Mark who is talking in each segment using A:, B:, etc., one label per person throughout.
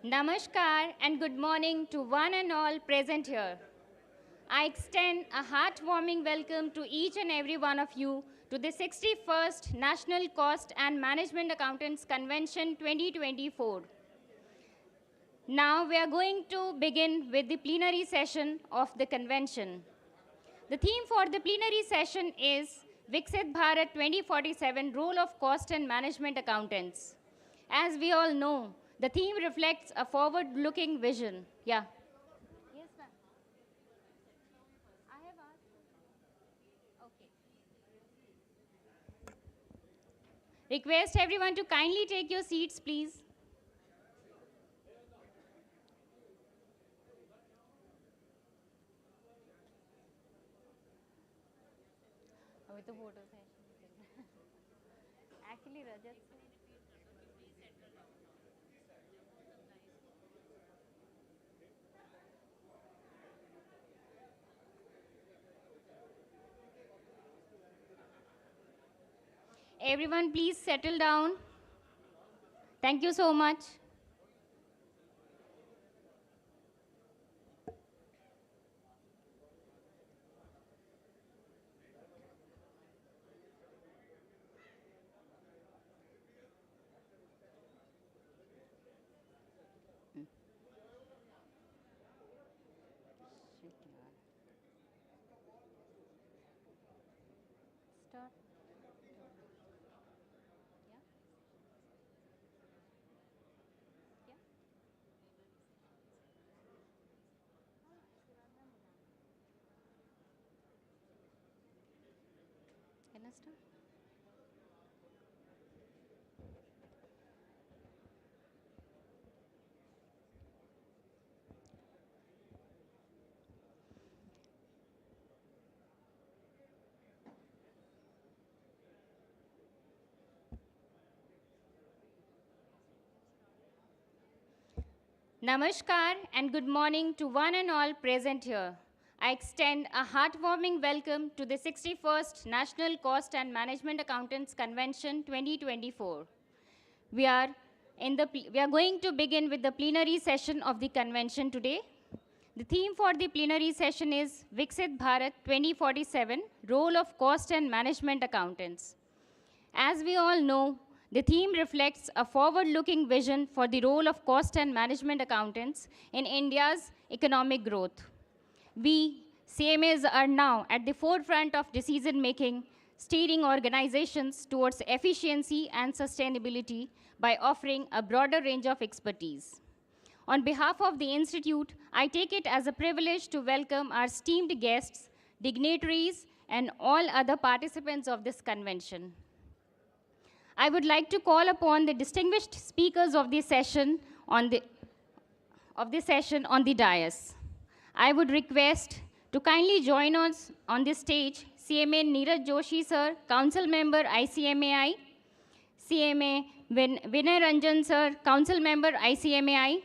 A: Namaskar and good morning to one and all present here. I extend a heartwarming welcome to each and every one of you to the 61st National Cost and Management Accountants Convention 2024. Now we are going to begin with the plenary session of the convention. The theme for the plenary session is Viksit Bharat 2047 Role of Cost and Management Accountants. As we all know, the theme reflects a forward-looking vision. Yeah. Yes, ma'am. I have asked. Okay. Request everyone to kindly take your seats, please. Actually, Rajat. Everyone, please settle down. Thank you so much. Start. Can I start? Namaskar and good morning to one and all present here. I extend a heartwarming welcome to the 61st National Cost and Management Accountants Convention 2024. We are going to begin with the plenary session of the convention today. The theme for the plenary session is Viksit Bharat 2047, Role of Cost and Management Accountants. As we all know, the theme reflects a forward-looking vision for the role of cost and management accountants in India's economic growth. We, CMAs, are now at the forefront of decision-making, steering organizations towards efficiency and sustainability by offering a broader range of expertise. On behalf of the Institute, I take it as a privilege to welcome our esteemed guests, dignitaries, and all other participants of this convention. I would like to call upon the distinguished speakers of the session on the dais. I would request to kindly join us on the stage CMA Neeraj Joshi sir, Council Member ICMAI, CMA Vinay Ranjan sir, Council Member ICMAI,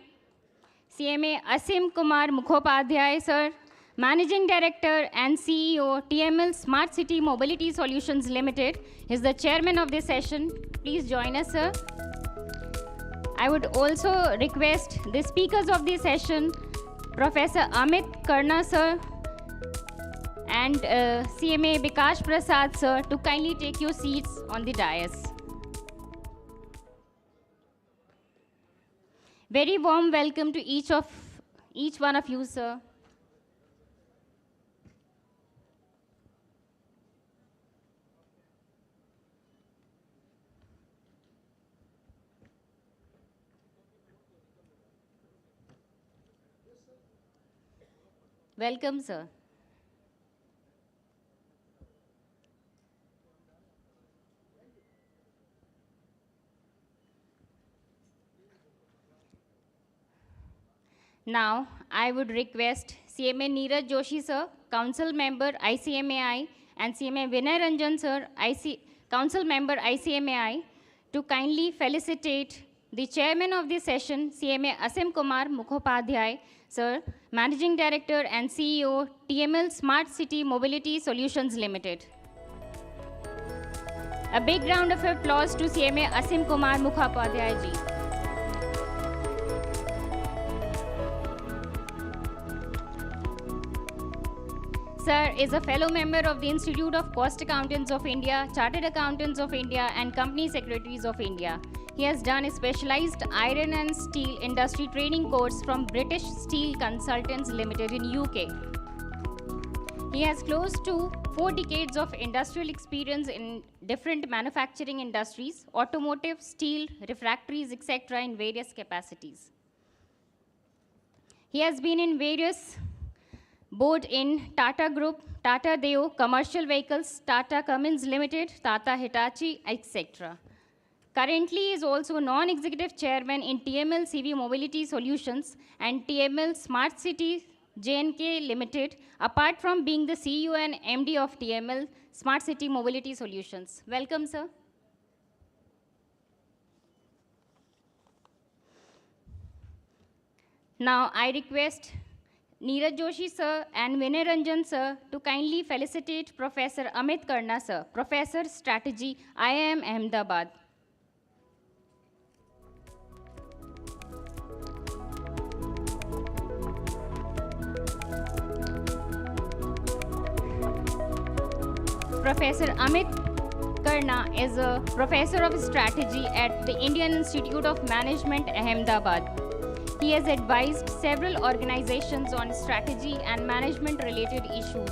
A: CMA Asim Kumar Mukhopadhyay sir, Managing Director and CEO, TML Smart City Mobility Solutions Limited, is the chairman of this session. Please join us, sir. I would also request the speakers of this session, Professor Amit Karna, sir, and CMA Bikash Prasad, sir, to kindly take your seats on the dais. Very warm welcome to each one of you, sir. Welcome, sir. Now, I would request CMA Neeraj Joshi, sir, Council Member ICMAI, and CMA Vinay Ranjan, sir, Council Member ICMAI, to kindly felicitate the chairman of the session, CMA Asim Kumar Mukhopadhyay, sir, Managing Director and CEO, TML Smart City Mobility Solutions Limited. A big round of applause to CMA Asim Kumar Mukhopadhyay ji. Sir is a fellow member of the Institute of Cost Accountants of India, Chartered Accountants of India, and Company Secretaries of India. He has done a specialized iron and steel industry training course from British Steel Consultants Limited in UK. He has close to 4 decades of industrial experience in different manufacturing industries, automotive, steel, refractories, etc. in various capacities. He has been in various board in Tata Group, Tata Deo, Commercial Vehicles, Tata Cummins Limited, Tata Hitachi, etc. Currently, he is also non-executive chairman in TML CV Mobility Solutions and TML Smart City J&K Limited, apart from being the CEO and MD of TML Smart City Mobility Solutions. Welcome, sir. Now, I request Neeraj Joshi sir and Vinay Ranjan sir to kindly felicitate Professor Amit Karna sir, Professor Strategy, IIM Ahmedabad. Professor Amit Karna is a Professor of Strategy at the Indian Institute of Management, Ahmedabad. He has advised several organizations on strategy and management-related issues.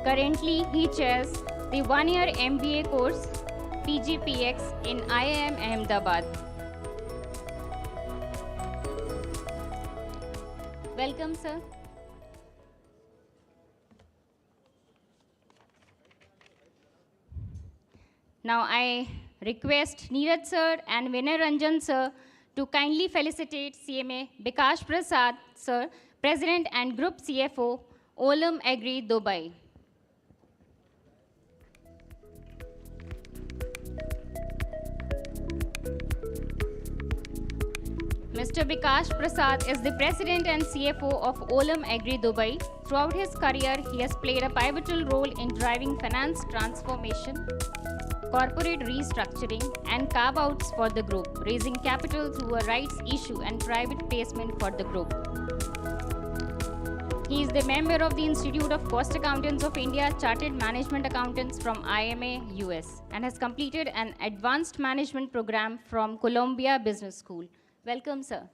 A: Currently, he chairs the one-year MBA course, PGPX, in IIM Ahmedabad. Welcome, sir. Now, I request Neeraj sir and Vinay Ranjan sir to kindly felicitate CMA Bikash Prasad sir, President and Group CFO, Olam Agri, Dubai. Mr. Bikash Prasad is the President and CFO of Olam Agri, Dubai. Throughout his career, he has played a pivotal role in driving finance transformation, corporate restructuring, and carve-outs for the group, raising capital through a rights issue and private placement for the group. He is the member of the Institute of Cost Accountants of India, Chartered Management Accountants from IMA, US, and has completed an advanced management program from Columbia Business School. Welcome, sir.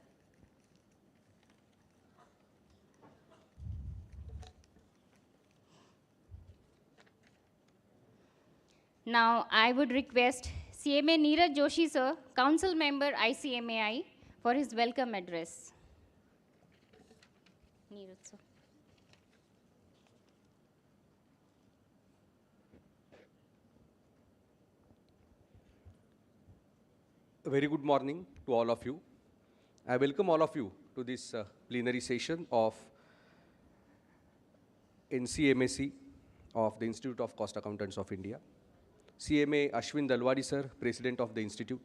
A: Now, I would request CMA Neeraj Joshi, sir, Council Member ICMAI, for his welcome address. Neeraj, sir.
B: A very good morning to all of you. I welcome all of you to this plenary session of NCMAC of the Institute of Cost Accountants of India. CMA Ashwin Dalwadi sir, President of the Institute.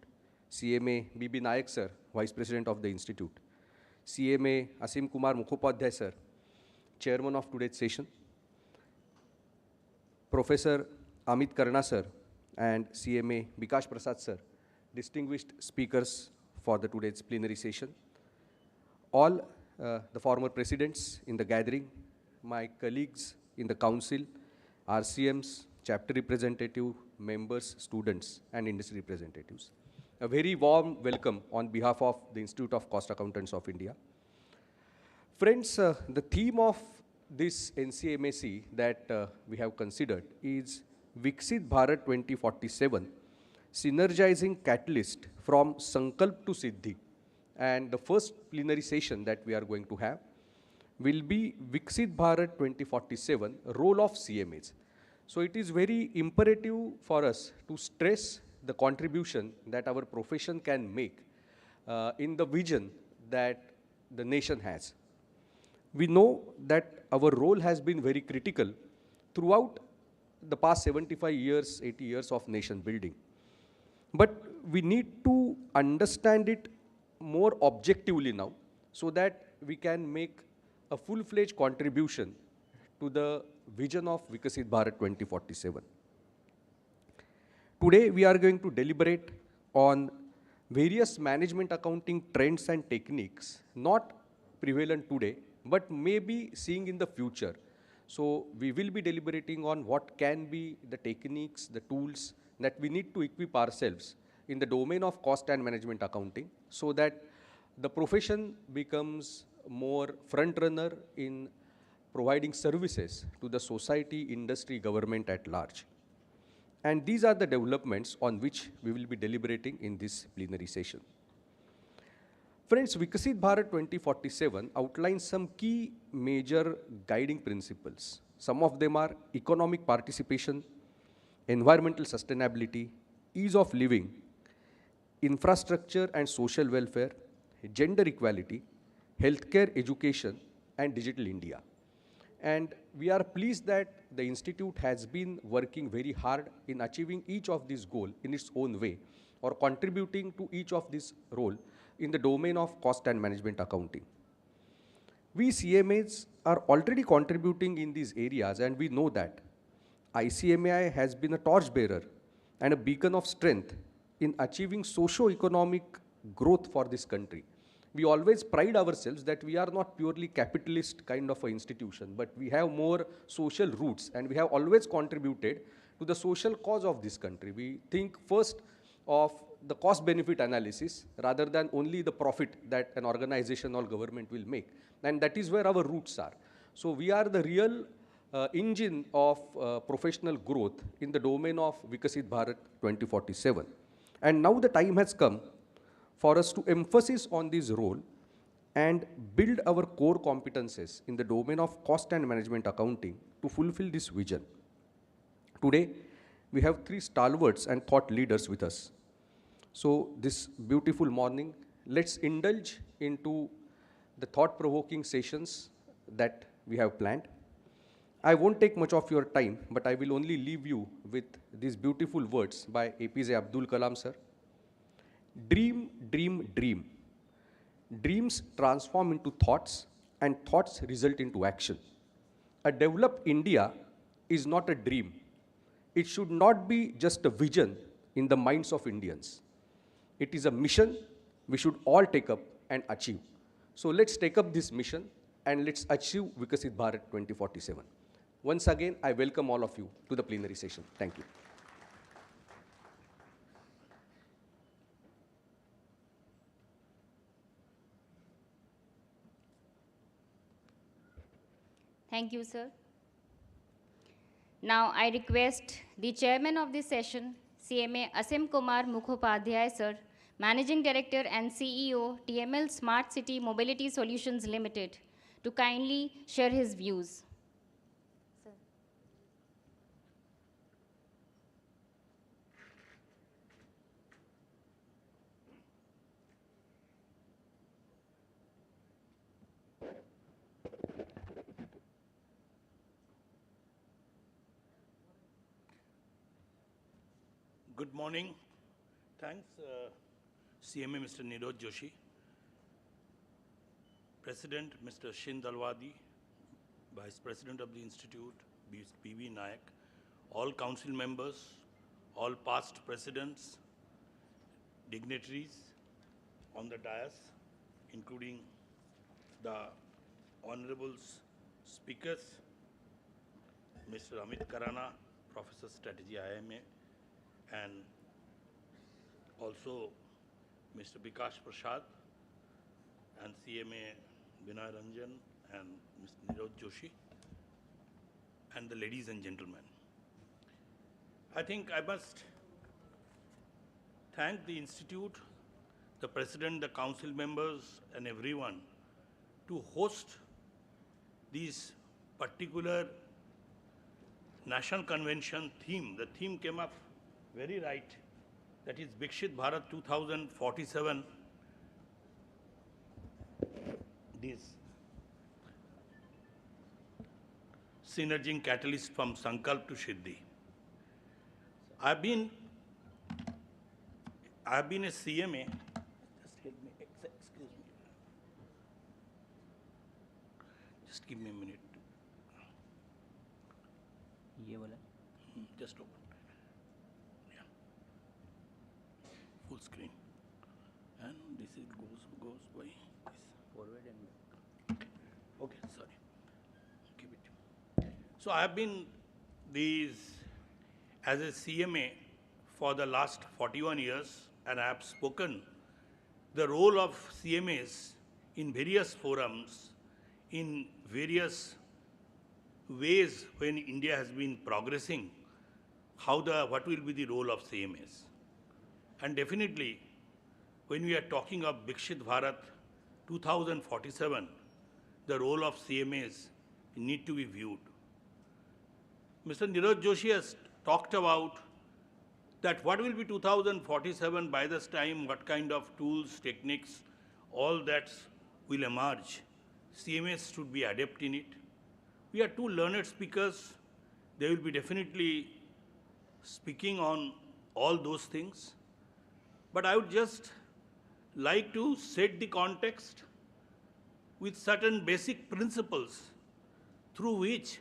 B: CMA BB Nayak sir, Vice President of the Institute. CMA Asim Kumar Mukhopadhyay sir, Chairman of today's session. Professor Amit Karna sir and CMA Bikash Prasad sir, distinguished speakers for today's plenary session. All the former presidents in the gathering, my colleagues in the council, RCMs, chapter representative, members, students, and industry representatives. A very warm welcome on behalf of the Institute of Cost Accountants of India. Friends, the theme of this NCMAC that we have considered is Viksit Bharat 2047, Synergizing Catalyst from Sankalp to Siddhi. And the first plenary session that we are going to have will be Viksit Bharat 2047, role of CMAs. So it is very imperative for us to stress the contribution that our profession can make in the vision that the nation has. We know that our role has been very critical throughout the past 75 years, 80 years of nation building. But we need to understand it more objectively now so that we can make a full-fledged contribution to the vision of Viksit Bharat 2047. Today, we are going to deliberate on various management accounting trends and techniques, not prevalent today, but maybe seeing in the future, So we will be deliberating on what can be the techniques, the tools that we need to equip ourselves in the domain of cost and management accounting so that the profession becomes more front runner in providing services to the society, industry, government at large. And these are the developments on which we will be deliberating in this plenary session. Friends, Viksit Bharat 2047 outlines some key major guiding principles. Some of them are economic participation, environmental sustainability, ease of living, infrastructure and social welfare, gender equality, healthcare, education, and digital India. And we are pleased that the Institute has been working very hard in achieving each of these goals in its own way or contributing to each of these role in the domain of cost and management accounting. We CMAs are already contributing in these areas and we know that ICMAI has been a torchbearer and a beacon of strength in achieving socio-economic growth for this country. We always pride ourselves that we are not purely capitalist kind of an institution, but we have more social roots and we have always contributed to the social cause of this country. We think first of the cost benefit analysis rather than only the profit that an organization or government will make. And that is where our roots are. So we are the real engine of professional growth in the domain of Viksit Bharat 2047. And now the time has come for us to emphasize on this role and build our core competences in the domain of cost and management accounting to fulfill this vision. Today, we have three stalwarts and thought leaders with us. So this beautiful morning, let's indulge into the thought-provoking sessions that we have planned. I won't take much of your time, but I will only leave you with these beautiful words by APJ Abdul Kalam sir. Dream, dream, dream. Dreams transform into thoughts and thoughts result into action. A developed India is not a dream. It should not be just a vision in the minds of Indians. It is a mission we should all take up and achieve. So let's take up this mission and let's achieve Viksit Bharat 2047. Once again, I welcome all of you to the plenary session. Thank you.
A: Thank you, sir. Now I request the chairman of this session, CMA Asim Kumar Mukhopadhyay, sir, Managing Director and CEO, TML Smart City Mobility Solutions Limited, to kindly share his views. Sir.
C: Good morning. Thanks, CMA Mr. Niroj Joshi, President Mr. Shin Dalwadi, Vice President of the Institute, PV Nayak, all council members, all past presidents, dignitaries on the dais, including the honorable speakers, Mr. Amit Karana, Professor Strategy IMA, and also Mr. Bikash Prasad and CMA Vinay Ranjan and Mr. Niroj Joshi, and the ladies and gentlemen. I think I must thank the Institute, the President, the Council members, and everyone to host these particular National Convention theme. The theme came up very right. That is Viksit Bharat 2047. This Synergizing catalyst from Sankalp to Siddhi. I've been a CMA. Just help me. Excuse me. Just give me a minute. Just open. Yeah. Full screen. And this is goes by this. Forward and back. Okay, sorry. Keep it. So I have been as a CMA for the last 41 years, and I have spoken the role of CMAs in various forums, in various ways when India has been progressing, what will be the role of CMAs. And definitely, when we are talking of Viksit Bharat 2047, the role of CMAs need to be viewed. Mr. Niraj Joshi has talked about that what will be 2047 by this time, what kind of tools, techniques, all that will emerge. CMAs should be adept in it. We are two learned speakers. They will be definitely speaking on all those things. But I would just like to set the context with certain basic principles through which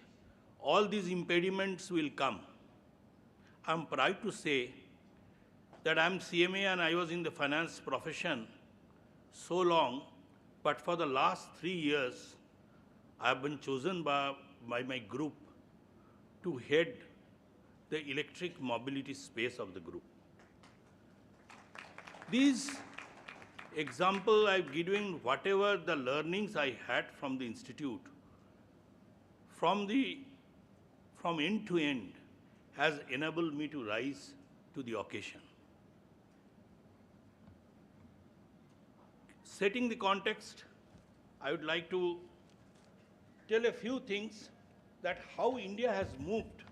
C: all these impediments will come. I'm proud to say that I'm CMA and I was in the finance profession so long, but for the last 3 years, I've been chosen by my group to head the electric mobility space of the group. These example I've given whatever the learnings I had from the institute, from end to end, has enabled me to rise to the occasion. Setting the context, I would like to tell a few things that how India has moved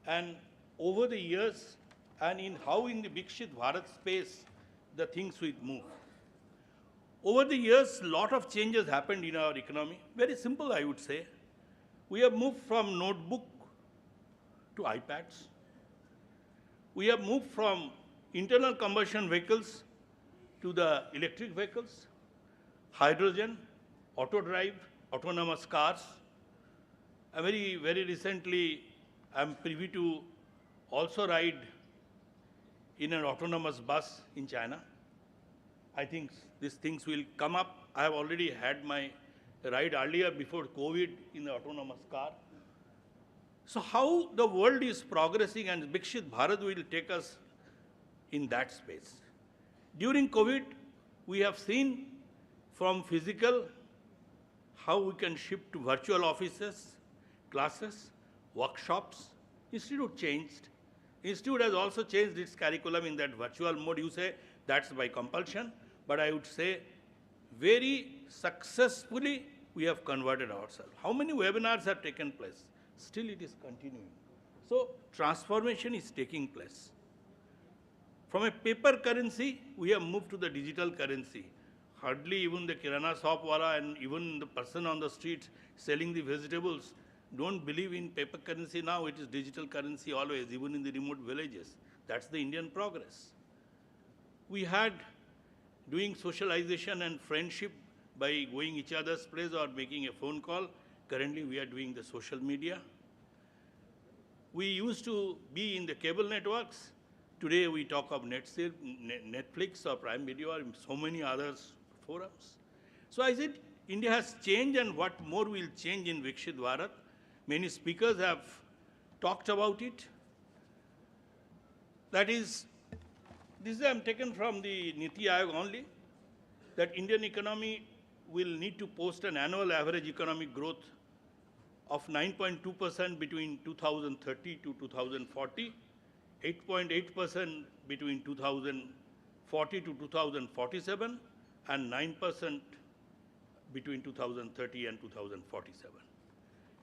C: and over the years and in how in the Viksit Bharat space the things will move. Over the years, lot of changes happened in our economy. Very simple, I would say. We have moved from notebook to iPads. We have moved from internal combustion vehicles to the electric vehicles, hydrogen, auto drive, autonomous cars. Very recently, I'm privy to also ride in an autonomous bus in China. I think these things will come up. I have already had my ride earlier before COVID in the autonomous car. So how the world is progressing and Viksit Bharat will take us in that space. During COVID, we have seen from physical how we can shift to virtual offices, classes, workshops. Institute changed. Institute has also changed its curriculum in that virtual mode. You say that's by compulsion, but I would say very successfully we have converted ourselves. How many webinars have taken place? Still it is continuing. So transformation is taking place. From a paper currency, we have moved to the digital currency. Hardly even the kirana shop wala and even the person on the street selling the vegetables don't believe in paper currency now. It is digital currency always, even in the remote villages. That's the Indian progress. We had doing socialization and friendship by going each other's place or making a phone call. Currently, we are doing the social media. We used to be in the cable networks. Today, we talk of Netflix or Prime Video or so many other forums. So I said, India has changed, and what more will change in Viksit Bharat? Many speakers have talked about it. That is, this I am taken from the Niti Aayog only, that Indian economy will need to post an annual average economic growth of 9.2% between 2030 to 2040, 8.8% between 2040 to 2047, and 9% between 2030 and 2047.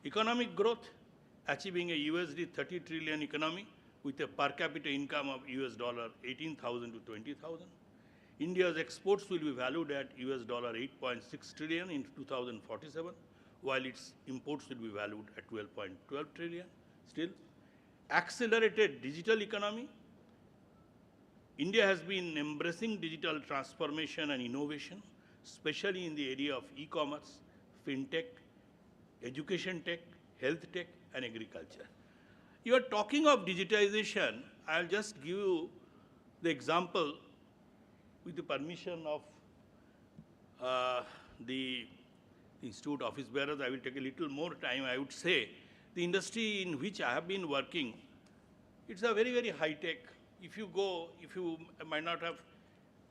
C: Economic growth, achieving a USD 30 trillion economy with a per capita income of US dollar 18,000 to 20,000. India's exports will be valued at US dollar 8.6 trillion in 2047, while its imports will be valued at 12.12 trillion. Still, accelerated digital economy. India has been embracing digital transformation and innovation, especially in the area of e-commerce, fintech, education tech, health tech, and agriculture. You are talking of digitization. I'll just give you the example with the permission of the Institute office bearers. I will take a little more time. I would say the industry in which I have been working, it's a very, very high tech. If you might not have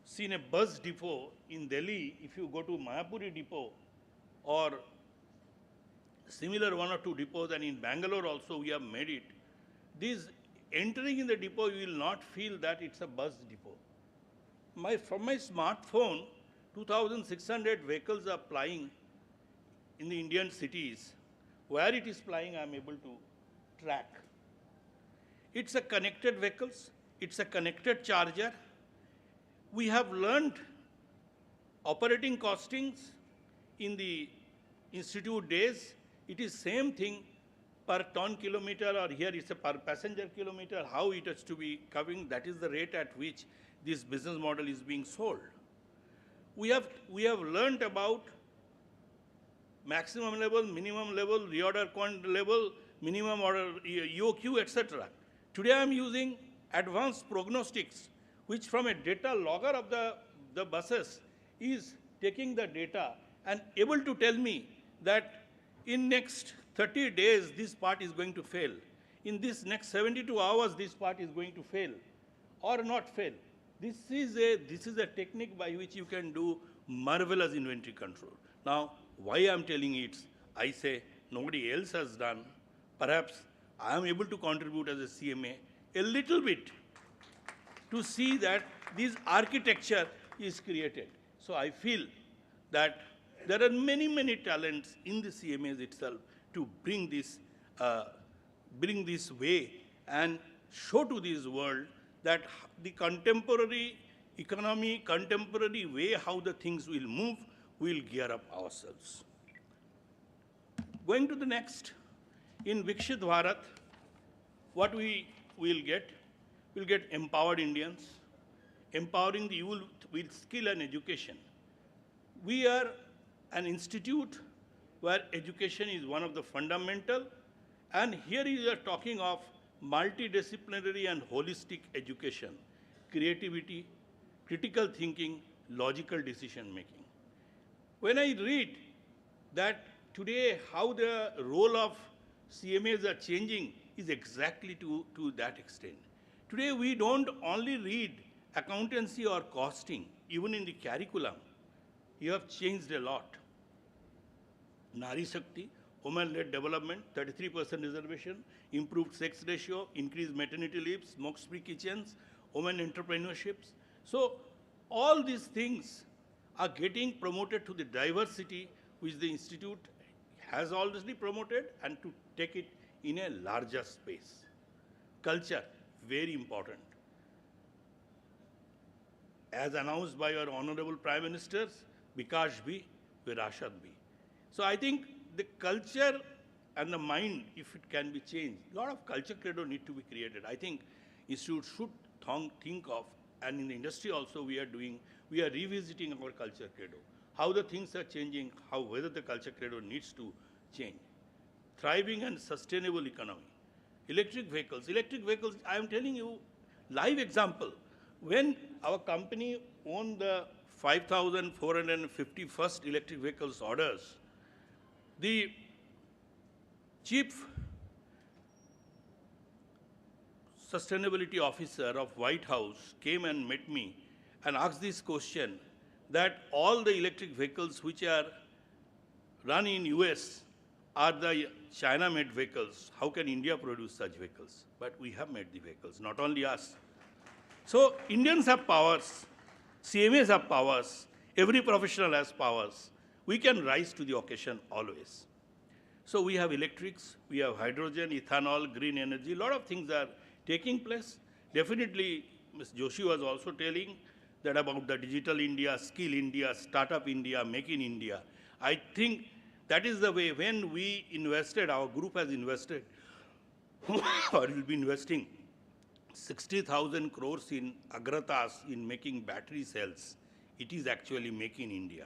C: seen a bus depot in Delhi, if you go to Mayapuri depot or similar one or two depots, and in Bangalore also we have made it, these entering in the depot, you will not feel that it's a bus depot. From my smartphone, 2,600 vehicles are plying in the Indian cities. Where it is flying, I am able to track. It's a connected vehicles. It's a connected charger. We have learned operating costings in the institute days. It is same thing per ton kilometer, or here it's a per passenger kilometer, how it has to be covering. That is the rate at which this business model is being sold. We have learned about maximum level, minimum level, reorder quant level, minimum order EOQ, etc. Today I am using advanced prognostics, which from a data logger of the buses is taking the data and able to tell me that in next 30 days this part is going to fail. In this next 72 hours this part is going to fail or not fail. This is a technique by which you can do marvelous inventory control. Now, why I am telling it, I say nobody else has done. Perhaps I am able to contribute as a CMA a little bit to see that this architecture is created. So I feel that there are many, many talents in the CMAs itself to bring this way and show to this world that the contemporary economy, contemporary way how the things will move, we'll gear up ourselves. Going to the next, in Viksit Bharat, what we will get? We'll get empowered Indians, empowering the youth with skill and education. We are an institute where education is one of the fundamental, and here we are talking of multidisciplinary and holistic education, creativity, critical thinking, logical decision making. When I read that today how the role of CMAs are changing is exactly to that extent. Today we don't only read accountancy or costing, even in the curriculum. You have changed a lot. Nari Shakti, women-led development, 33% reservation, improved sex ratio, increased maternity leaves, smoke-free kitchens, women entrepreneurships. So all these things are getting promoted to the diversity which the institute has already promoted, and to take it in a larger space. Culture, very important. As announced by our honorable Prime Ministers, Bikash bhi, Virashat bhi. So I think the culture and the mind, if it can be changed, a lot of culture credo need to be created. I think institute should think of, and in the industry also we are revisiting our culture credo. How the things are changing, whether the culture credo needs to change. Thriving and sustainable economy. Electric vehicles, I am telling you, live example. When our company won the 5,450 first electric vehicles orders, the chief sustainability officer of White House came and met me and asked this question, that all the electric vehicles which are run in US are the China-made vehicles. How can India produce such vehicles? But we have made the vehicles, not only us. So Indians have powers, CMAs have powers, every professional has powers. We can rise to the occasion always. So we have electrics, we have hydrogen, ethanol, green energy, a lot of things are taking place. Definitely, Ms. Joshi was also telling that about the digital India, skill India, startup India, make in India. I think that is the way. When we invested, our group has invested, or will be investing 60,000 crores in Agratas in making battery cells. It is actually make in India.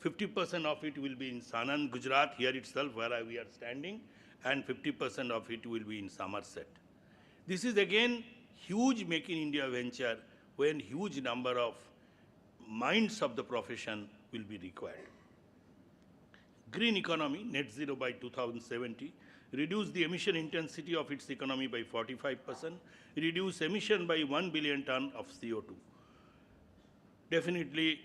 C: 50% of it will be in Sanand, Gujarat, here itself where we are standing, and 50% of it will be in Somerset. This is again huge make in India venture, when huge number of minds of the profession will be required. Green economy, net zero by 2070, reduce the emission intensity of its economy by 45%, reduce emission by 1 billion ton of CO2. Definitely,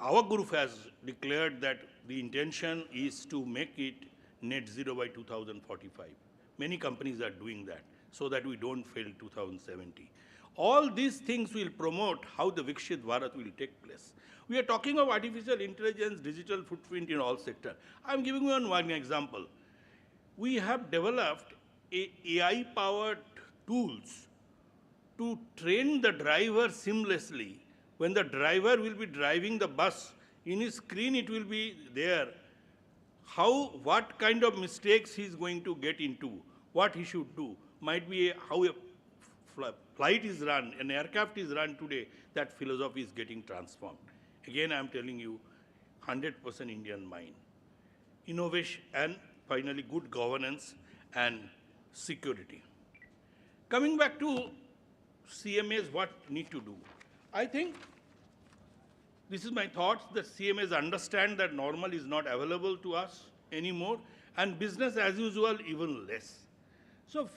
C: our group has declared that the intention is to make it net zero by 2045. Many companies are doing that so that we don't fail 2070. All these things will promote how the Viksit Bharat will take place. We are talking of artificial intelligence, digital footprint in all sectors. I'm giving you one example. We have developed AI-powered tools to train the driver seamlessly. When the driver will be driving the bus, in his screen it will be there what kind of mistakes he is going to get into, what he should do. Might be how a flight is run, an aircraft is run today, that philosophy is getting transformed. Again, I'm telling you, 100% Indian mind. Innovation and finally good governance and security. Coming back to CMAs, what need to do? I think this is my thoughts that CMAs understand that normal is not available to us anymore and business as usual even less. So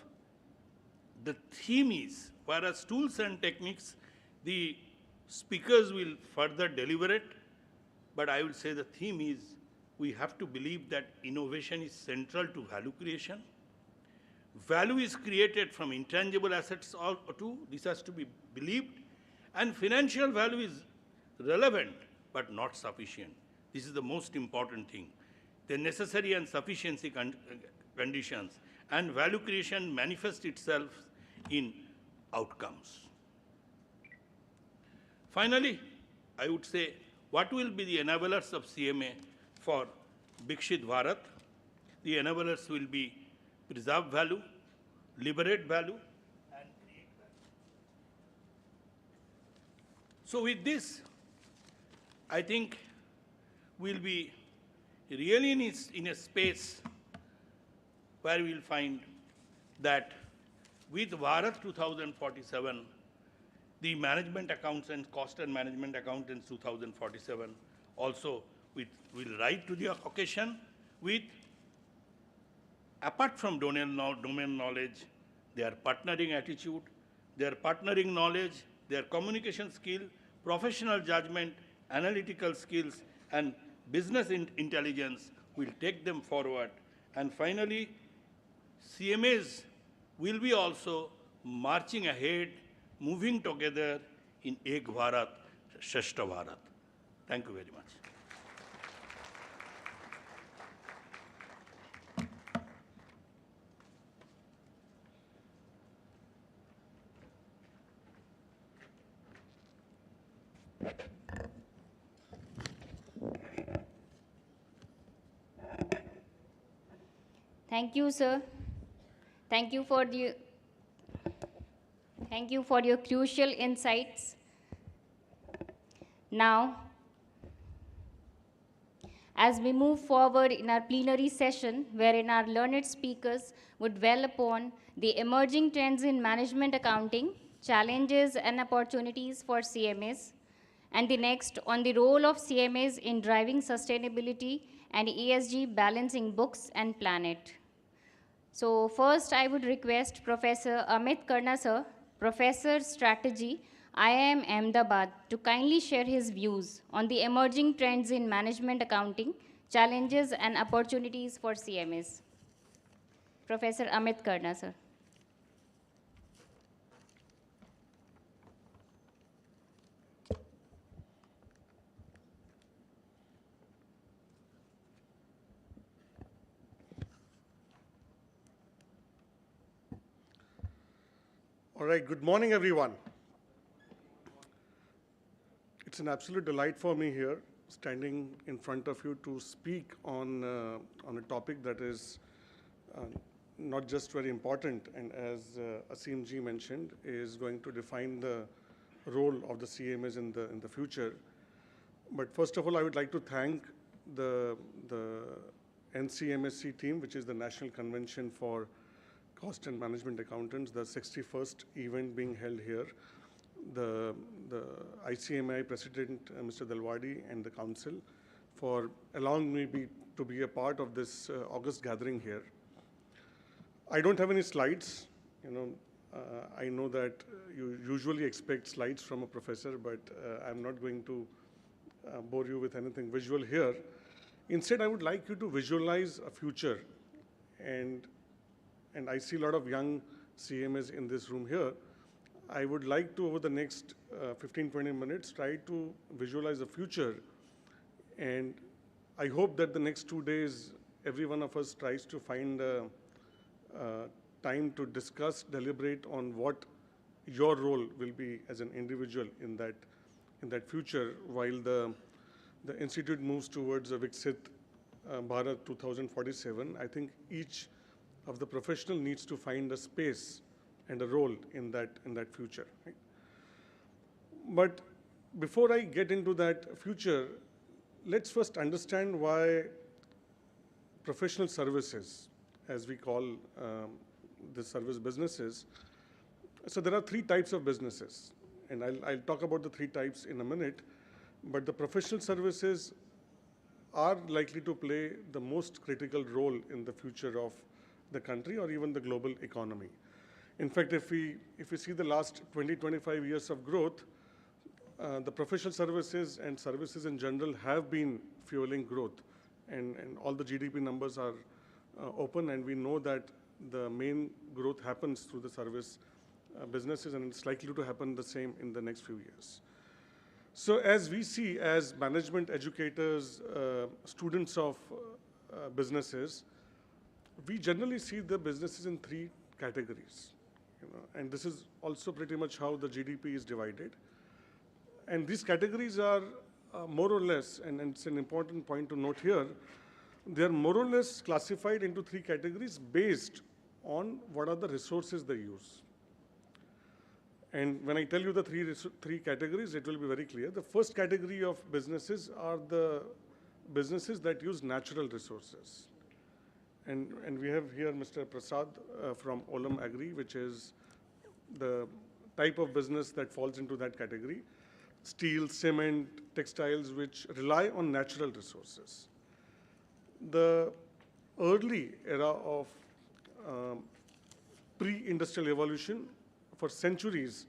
C: the theme is, whereas tools and techniques, the speakers will further deliberate, but I will say the theme is we have to believe that innovation is central to value creation. Value is created from intangible assets too. This has to be believed. And financial value is relevant, but not sufficient. This is the most important thing. The necessary and sufficiency conditions and value creation manifest itself in outcomes. Finally, I would say, what will be the enablers of CMA for Viksit Bharat? The enablers will be preserve value, liberate value, and create value. So with this, I think we'll be really in a space where we'll find that with Bharat 2047, the management accountants, cost and management accountants 2047 also will rise to the occasion with, apart from domain knowledge, their partnering attitude, their partnering knowledge, their communication skill, professional judgment, analytical skills, and business intelligence will take them forward. And finally, CMAs will be also marching ahead, moving together in Ek Bharat, Shrestha Bharat. Thank you very much.
A: Thank you, sir. Thank you for your crucial insights. Now, as we move forward in our plenary session, wherein our learned speakers would dwell upon the emerging trends in management accounting, challenges and opportunities for CMAs, and the next on the role of CMAs in driving sustainability and ESG balancing books and planet. So first, I would request Professor Amit Karna sir, Professor Strategy, IIM Ahmedabad, to kindly share his views on the emerging trends in management accounting, challenges and opportunities for CMAs. Professor Amit Karna sir.
D: All right, good morning, everyone. It's an absolute delight for me here, standing in front of you to speak on a topic that is not just very important, and as Asim ji mentioned, is going to define the role of the CMAs in the future. But first of all, I would like to thank the NCMAC team, which is the National Convention for Cost and Management Accountants, the 61st event being held here, the ICMI President, Mr. Dalwadi, and the Council for allowing me to be a part of this August gathering here. I don't have any slides. You know, I know that you usually expect slides from a professor, but I'm not going to bore you with anything visual here. Instead, I would like you to visualize a future, and I see a lot of young CMAs in this room here. I would like to, over the next 15-20 minutes, try to visualize a future, and I hope that the next 2 days, every one of us tries to find time to discuss, deliberate on what your role will be as an individual in that future, while the institute moves towards a Viksit Bharat 2047. I think each of the professional needs to find a space and a role in that future. Right? But before I get into that future, let's first understand why professional services, as we call the service businesses. So there are 3 types of businesses, and I'll talk about the 3 types in a minute, but the professional services are likely to play the most critical role in the future of the country or even the global economy. In fact, if we see the last 20-25 years of growth, the professional services and services in general have been fueling growth, and all the GDP numbers are open, and we know that the main growth happens through the service businesses, and it's likely to happen the same in the next few years. So as we see, as management educators, students of businesses, we generally see the businesses in 3 categories. You know, and this is also pretty much how the GDP is divided. And these categories are more or less, and it's an important point to note here, they are more or less classified into 3 categories based on what are the resources they use. And when I tell you the three categories, it will be very clear. The first category of businesses are the businesses that use natural resources. And we have here Mr. Prasad from Olam Agri, which is the type of business that falls into that category. Steel, cement, textiles, which rely on natural resources. The early era of pre-industrial evolution, for centuries,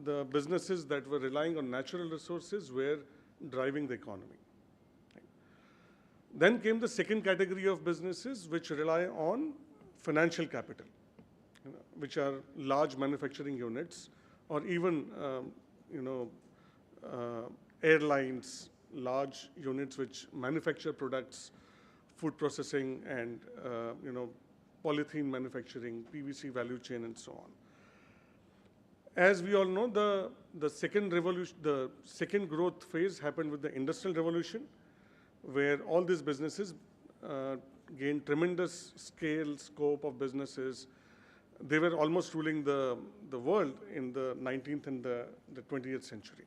D: the businesses that were relying on natural resources were driving the economy. Then came the second category of businesses which rely on financial capital, which are large manufacturing units, or even airlines, large units which manufacture products, food processing, and polythene manufacturing, PVC value chain, and so on. As we all know, the second growth phase happened with the Industrial Revolution, where all these businesses gained tremendous scale, scope of businesses. They were almost ruling the world in the 19th and the 20th century.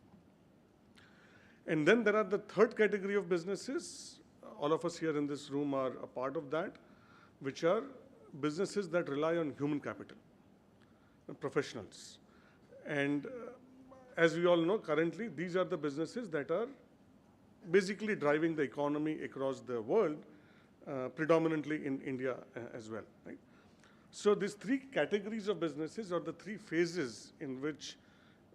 D: And then there are the third category of businesses. All of us here in this room are a part of that, which are businesses that rely on human capital, professionals. And as we all know, currently, these are the businesses that are basically driving the economy across the world, predominantly in India as well. Right? So these 3 categories of businesses, or the 3 phases in which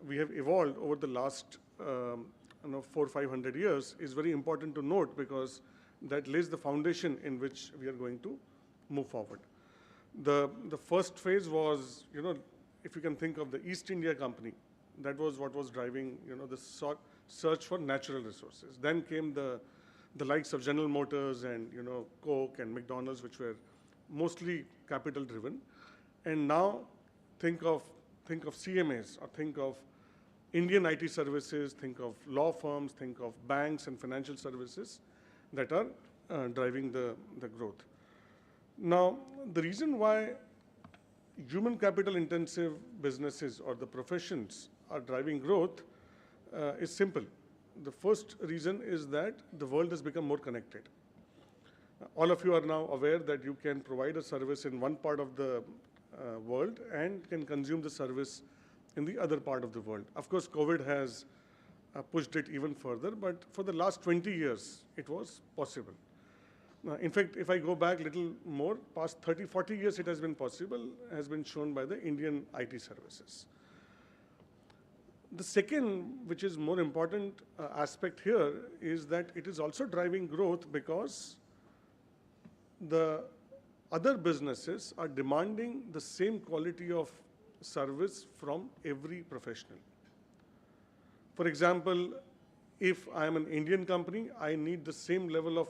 D: we have evolved over the last 400-500 years, is very important to note, because that lays the foundation in which we are going to move forward. The first phase was, if you can think of the East India Company, that was what was driving, the search for natural resources. Then came the likes of General Motors and, Coke and McDonald's, which were mostly capital driven. And now think of CMAs, or think of Indian IT services, think of law firms, think of banks and financial services that are driving the growth. Now, the reason why human capital intensive businesses or the professions are driving growth is simple. The first reason is that the world has become more connected. All of you are now aware that you can provide a service in one part of the world and can consume the service in the other part of the world. Of course, COVID has pushed it even further, but for the last 20 years, it was possible. In fact, if I go back a little more, past 30, 40 years it has been possible, has been shown by the Indian IT services. The second, which is more important aspect here, is that it is also driving growth because the other businesses are demanding the same quality of service from every professional. For example, if I am an Indian company, I need the same level of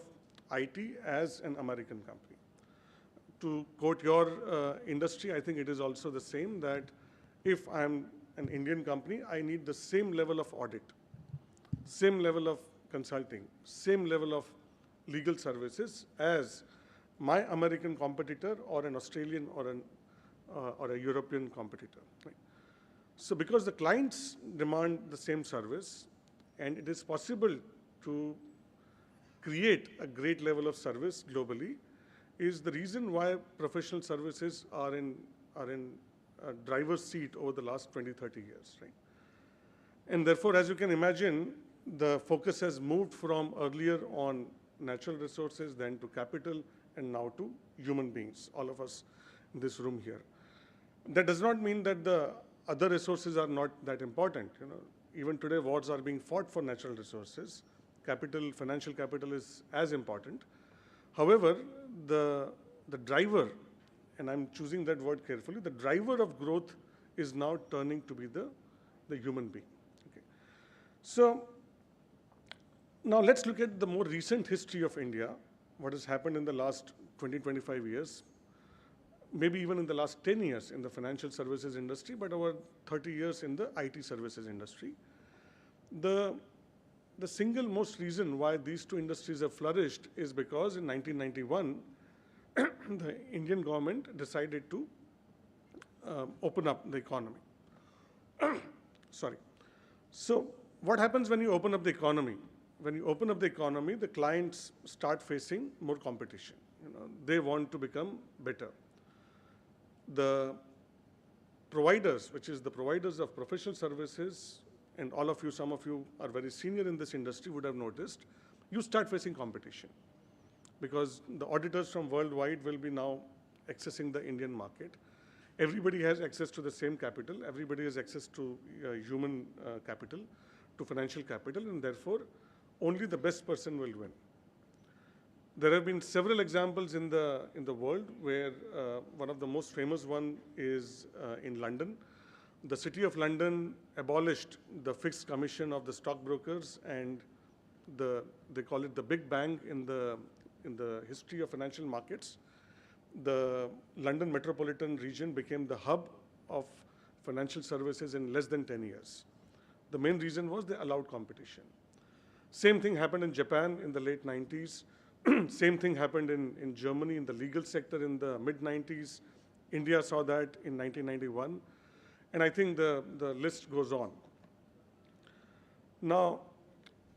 D: IT as an American company. To quote your industry, I think it is also the same that if I am an Indian company, I need the same level of audit, same level of consulting, same level of legal services as my American competitor or an Australian or a European competitor. Right? So because the clients demand the same service, and it is possible to create a great level of service globally, is the reason why professional services are in a driver's seat over the last 20, 30 years. Right? And therefore, as you can imagine, the focus has moved from earlier on natural resources, then to capital, and now to human beings, all of us in this room here. That does not mean that the other resources are not that important. You know, even today, wars are being fought for natural resources. Capital, financial capital is as important. However, the driver, and I'm choosing that word carefully, the driver of growth is now turning to be the human being. Okay. So now let's look at the more recent history of India, what has happened in the last 20, 25 years, maybe even in the last 10 years in the financial services industry, but over 30 years in the IT services industry. The single most reason why these two industries have flourished is because in 1991, the Indian government decided to open up the economy. Sorry. So what happens when you open up the economy? When you open up the economy, the clients start facing more competition. You know, they want to become better. The providers, which is the providers of professional services, and all of you, some of you are very senior in this industry, would have noticed, you start facing competition. Because the auditors from worldwide will be now accessing the Indian market. Everybody has access to the same capital. Everybody has access to human capital, to financial capital, and therefore, only the best person will win. There have been several examples in the world where one of the most famous one is in London. The City of London abolished the fixed commission of the stockbrokers, and they call it the Big Bang in the history of financial markets. The London metropolitan region became the hub of financial services in less than 10 years. The main reason was they allowed competition. Same thing happened in Japan in the late 90s. Same thing happened in Germany in the legal sector in the mid-90s. India saw that in 1991. And I think the list goes on. Now,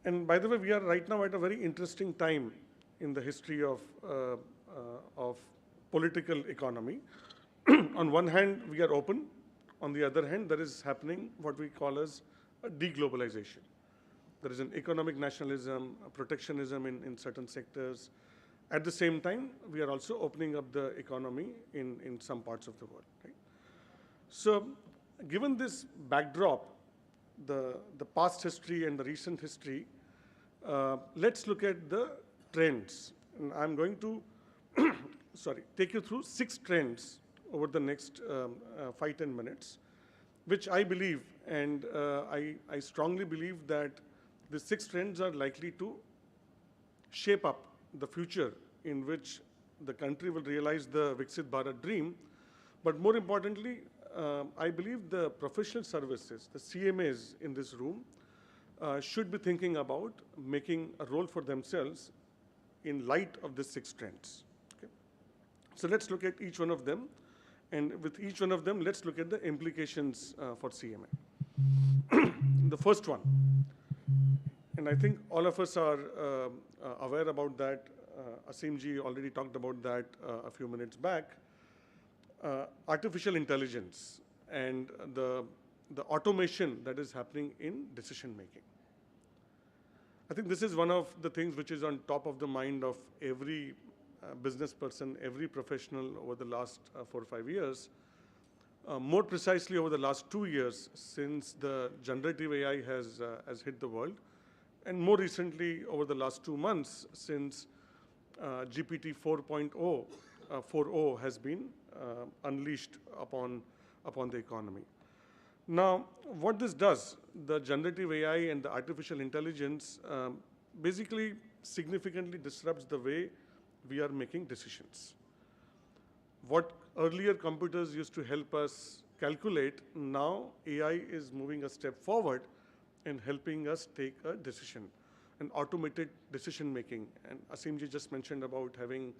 D: and by the way, we are right now at a very interesting time in the history of political economy. On one hand, we are open. On the other hand, there is happening what we call as a deglobalization. There is an economic nationalism, a protectionism in certain sectors. At the same time, we are also opening up the economy in some parts of the world. Right? So, given this backdrop, the past history and the recent history, let's look at the trends. And I'm going to take you through 6 trends over the next 5-10 minutes, which I believe, and I strongly believe that the 6 trends are likely to shape up the future in which the country will realize the Viksit Bharat dream. But more importantly, I believe the professional services, the CMAs in this room, should be thinking about making a role for themselves in light of the 6 trends. Okay? So let's look at each one of them. And with each one of them, let's look at the implications for CMA. The first one, and I think all of us are aware about that. Asimji already talked about that a few minutes back. Artificial intelligence and the automation that is happening in decision making. I think this is one of the things which is on top of the mind of every business person, every professional over the last 4 or 5 years. More precisely over the last 2 years since the generative AI has hit the world, and more recently over the last 2 months since GPT 4.0 has been unleashed upon the economy. Now, what this does, the generative AI and the artificial intelligence basically significantly disrupts the way we are making decisions. What earlier computers used to help us calculate, now AI is moving a step forward and helping us take a decision, an automated decision making. And Asimji just mentioned about having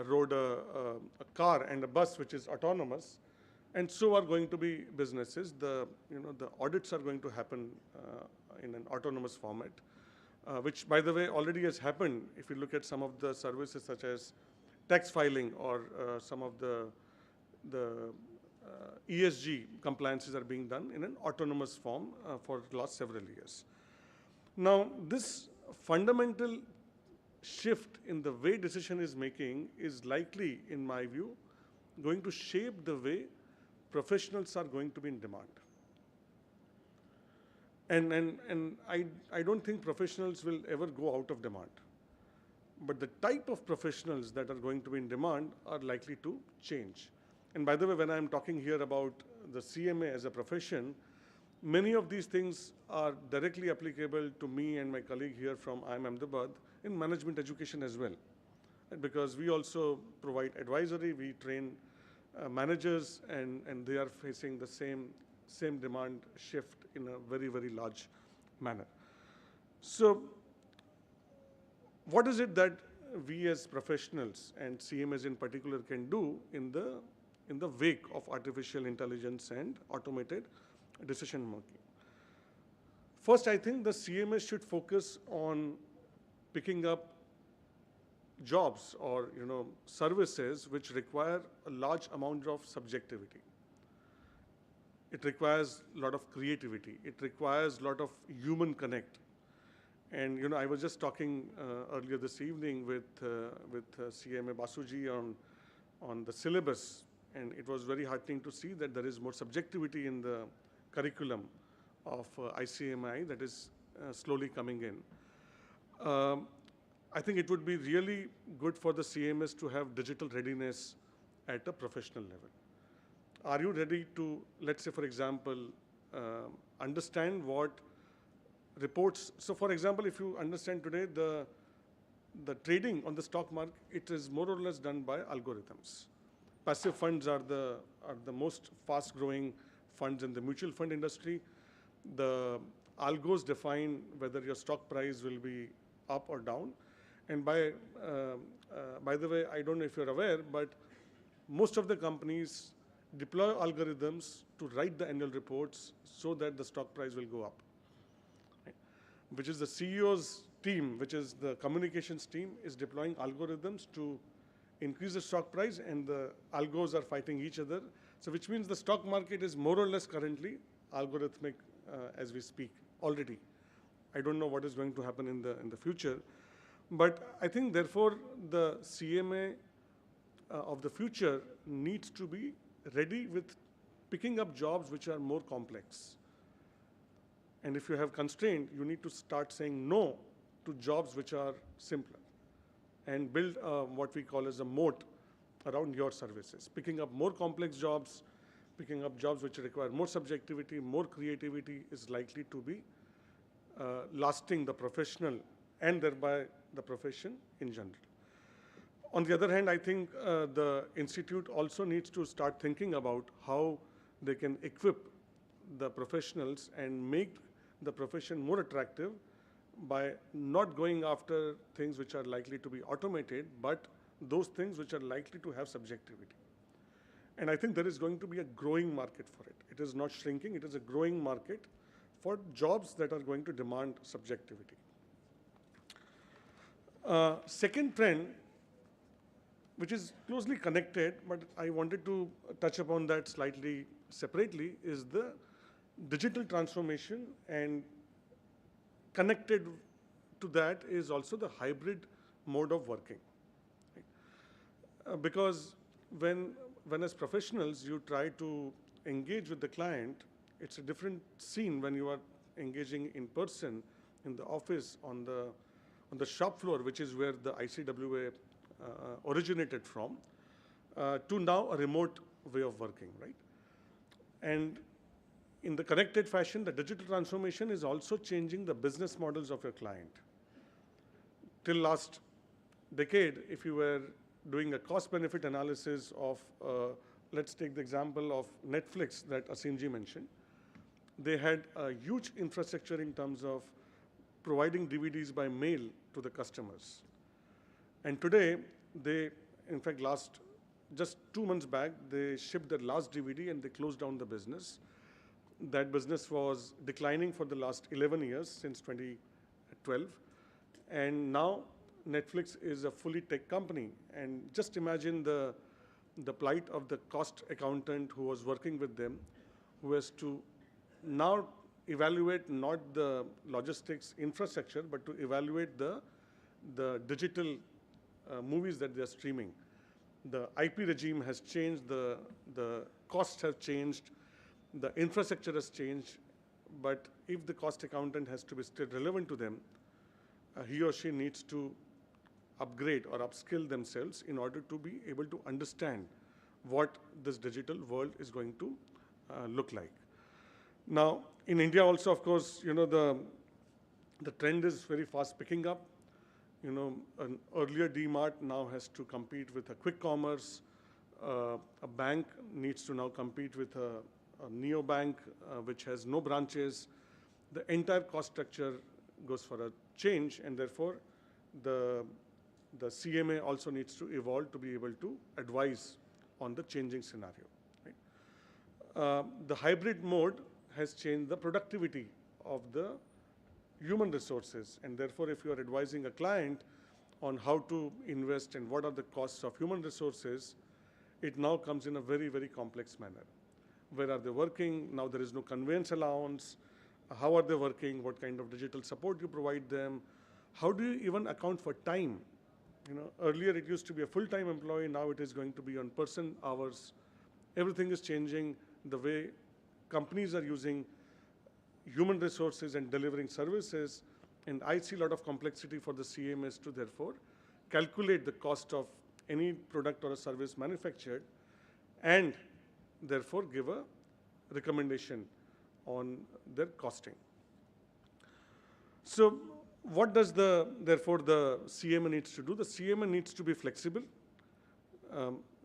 D: rode a car and a bus which is autonomous, and so are going to be businesses. The audits are going to happen in an autonomous format, which, by the way, already has happened. If you look at some of the services such as tax filing or some of the ESG compliances are being done in an autonomous form for the last several years. Now, this fundamental shift in the way decision is making is likely, in my view, going to shape the way professionals are going to be in demand. And I don't think professionals will ever go out of demand. But the type of professionals that are going to be in demand are likely to change. And by the way, when I'm talking here about the CMA as a profession, many of these things are directly applicable to me and my colleague here from IIM Ahmedabad in management education as well. Because we also provide advisory, we train managers, and they are facing the same demand shift in a very, very large manner. So what is it that we as professionals and CMAs in particular can do in the wake of artificial intelligence and automated decision making? First, I think the CMAs should focus on picking up jobs or services which require a large amount of subjectivity. It requires a lot of creativity. It requires a lot of human connect. And I was just talking earlier this evening with CMA Basuji on the syllabus, and it was very heartening to see that there is more subjectivity in the curriculum of ICMI that is slowly coming in. I think it would be really good for the CMS to have digital readiness at a professional level. Are you ready to, let's say, for example, understand what reports? So, for example, if you understand today the trading on the stock market, it is more or less done by algorithms. Passive funds are the most fast-growing funds in the mutual fund industry. The algos define whether your stock price will be up or down. And by the way, I don't know if you're aware, but most of the companies deploy algorithms to write the annual reports so that the stock price will go up, right? Which is the CEO's team, which is the communications team, is deploying algorithms to increase the stock price, and the algos are fighting each other. So which means the stock market is more or less currently algorithmic as we speak already. I don't know what is going to happen in the future. But I think, therefore, the CMA of the future needs to be ready with picking up jobs which are more complex. And if you have constraint, you need to start saying no to jobs which are simpler and build what we call as a moat around your services. Picking up more complex jobs, picking up jobs which require more subjectivity, more creativity is likely to be lasting the professional and thereby the profession in general. On the other hand, I think the institute also needs to start thinking about how they can equip the professionals and make the profession more attractive by not going after things which are likely to be automated, but those things which are likely to have subjectivity. And I think there is going to be a growing market for it. It is not shrinking, it is a growing market for jobs that are going to demand subjectivity. Second trend, which is closely connected, but I wanted to touch upon that slightly separately, is the digital transformation and connected to that is also the hybrid mode of working. Because when as professionals you try to engage with the client, it's a different scene when you are engaging in person, in the office, on the shop floor, which is where the ICWA originated from, to now a remote way of working, right? And in the connected fashion, the digital transformation is also changing the business models of your client. Till last decade, if you were doing a cost-benefit analysis of, let's take the example of Netflix that Asimji mentioned. They had a huge infrastructure in terms of providing DVDs by mail to the customers. And today, they, in fact, just 2 months back, they shipped their last DVD and they closed down the business. That business was declining for the last 11 years, since 2012. And now Netflix is a fully tech company. And just imagine the plight of the cost accountant who was working with them, who has to now evaluate not the logistics infrastructure, but to evaluate the digital movies that they are streaming. The IP regime has changed, the costs have changed, the infrastructure has changed, but if the cost accountant has to be still relevant to them, he or she needs to upgrade or upskill themselves in order to be able to understand what this digital world is going to look like. Now, in India also, of course, the trend is very fast picking up. An earlier DMart now has to compete with a quick commerce. A bank needs to now compete with a neobank, which has no branches. The entire cost structure goes for a change, and therefore the CMA also needs to evolve to be able to advise on the changing scenario. Right? The hybrid mode has changed the productivity of the human resources, and therefore if you are advising a client on how to invest and what are the costs of human resources, it now comes in a very, very complex manner. Where are they working? Now there is no conveyance allowance. How are they working? What kind of digital support you provide them? How do you even account for time? Earlier it used to be a full-time employee, now it is going to be on person hours. Everything is changing. The way companies are using human resources and delivering services, and I see a lot of complexity for the CMS to therefore calculate the cost of any product or a service manufactured and therefore give a recommendation on their costing. So what does therefore the CMA needs to do? The CMA needs to be flexible,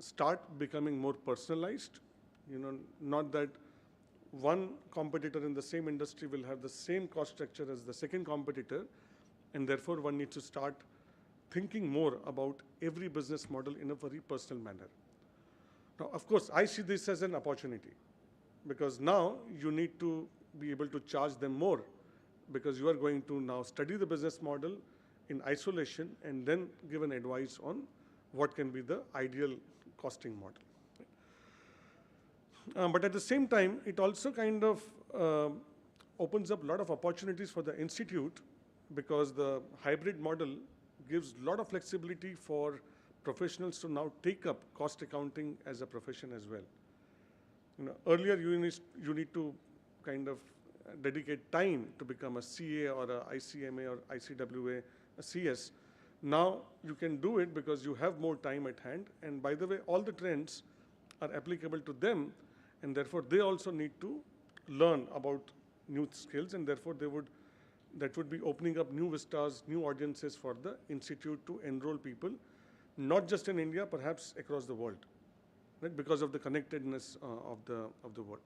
D: start becoming more personalized, not that one competitor in the same industry will have the same cost structure as the second competitor, and therefore one needs to start thinking more about every business model in a very personal manner. Now, of course, I see this as an opportunity, because now you need to be able to charge them more, because you are going to now study the business model in isolation and then give an advice on what can be the ideal costing model. But at the same time, it also kind of opens up a lot of opportunities for the institute, because the hybrid model gives a lot of flexibility for professionals to now take up cost accounting as a profession as well. Earlier you need to kind of dedicate time to become a CA or a ICMA or ICWA, a CS. Now you can do it because you have more time at hand, and by the way, all the trends are applicable to them, and therefore they also need to learn about new skills, and therefore that would be opening up new vistas, new audiences for the institute to enroll people, not just in India, perhaps across the world, right? Because of the connectedness of the world.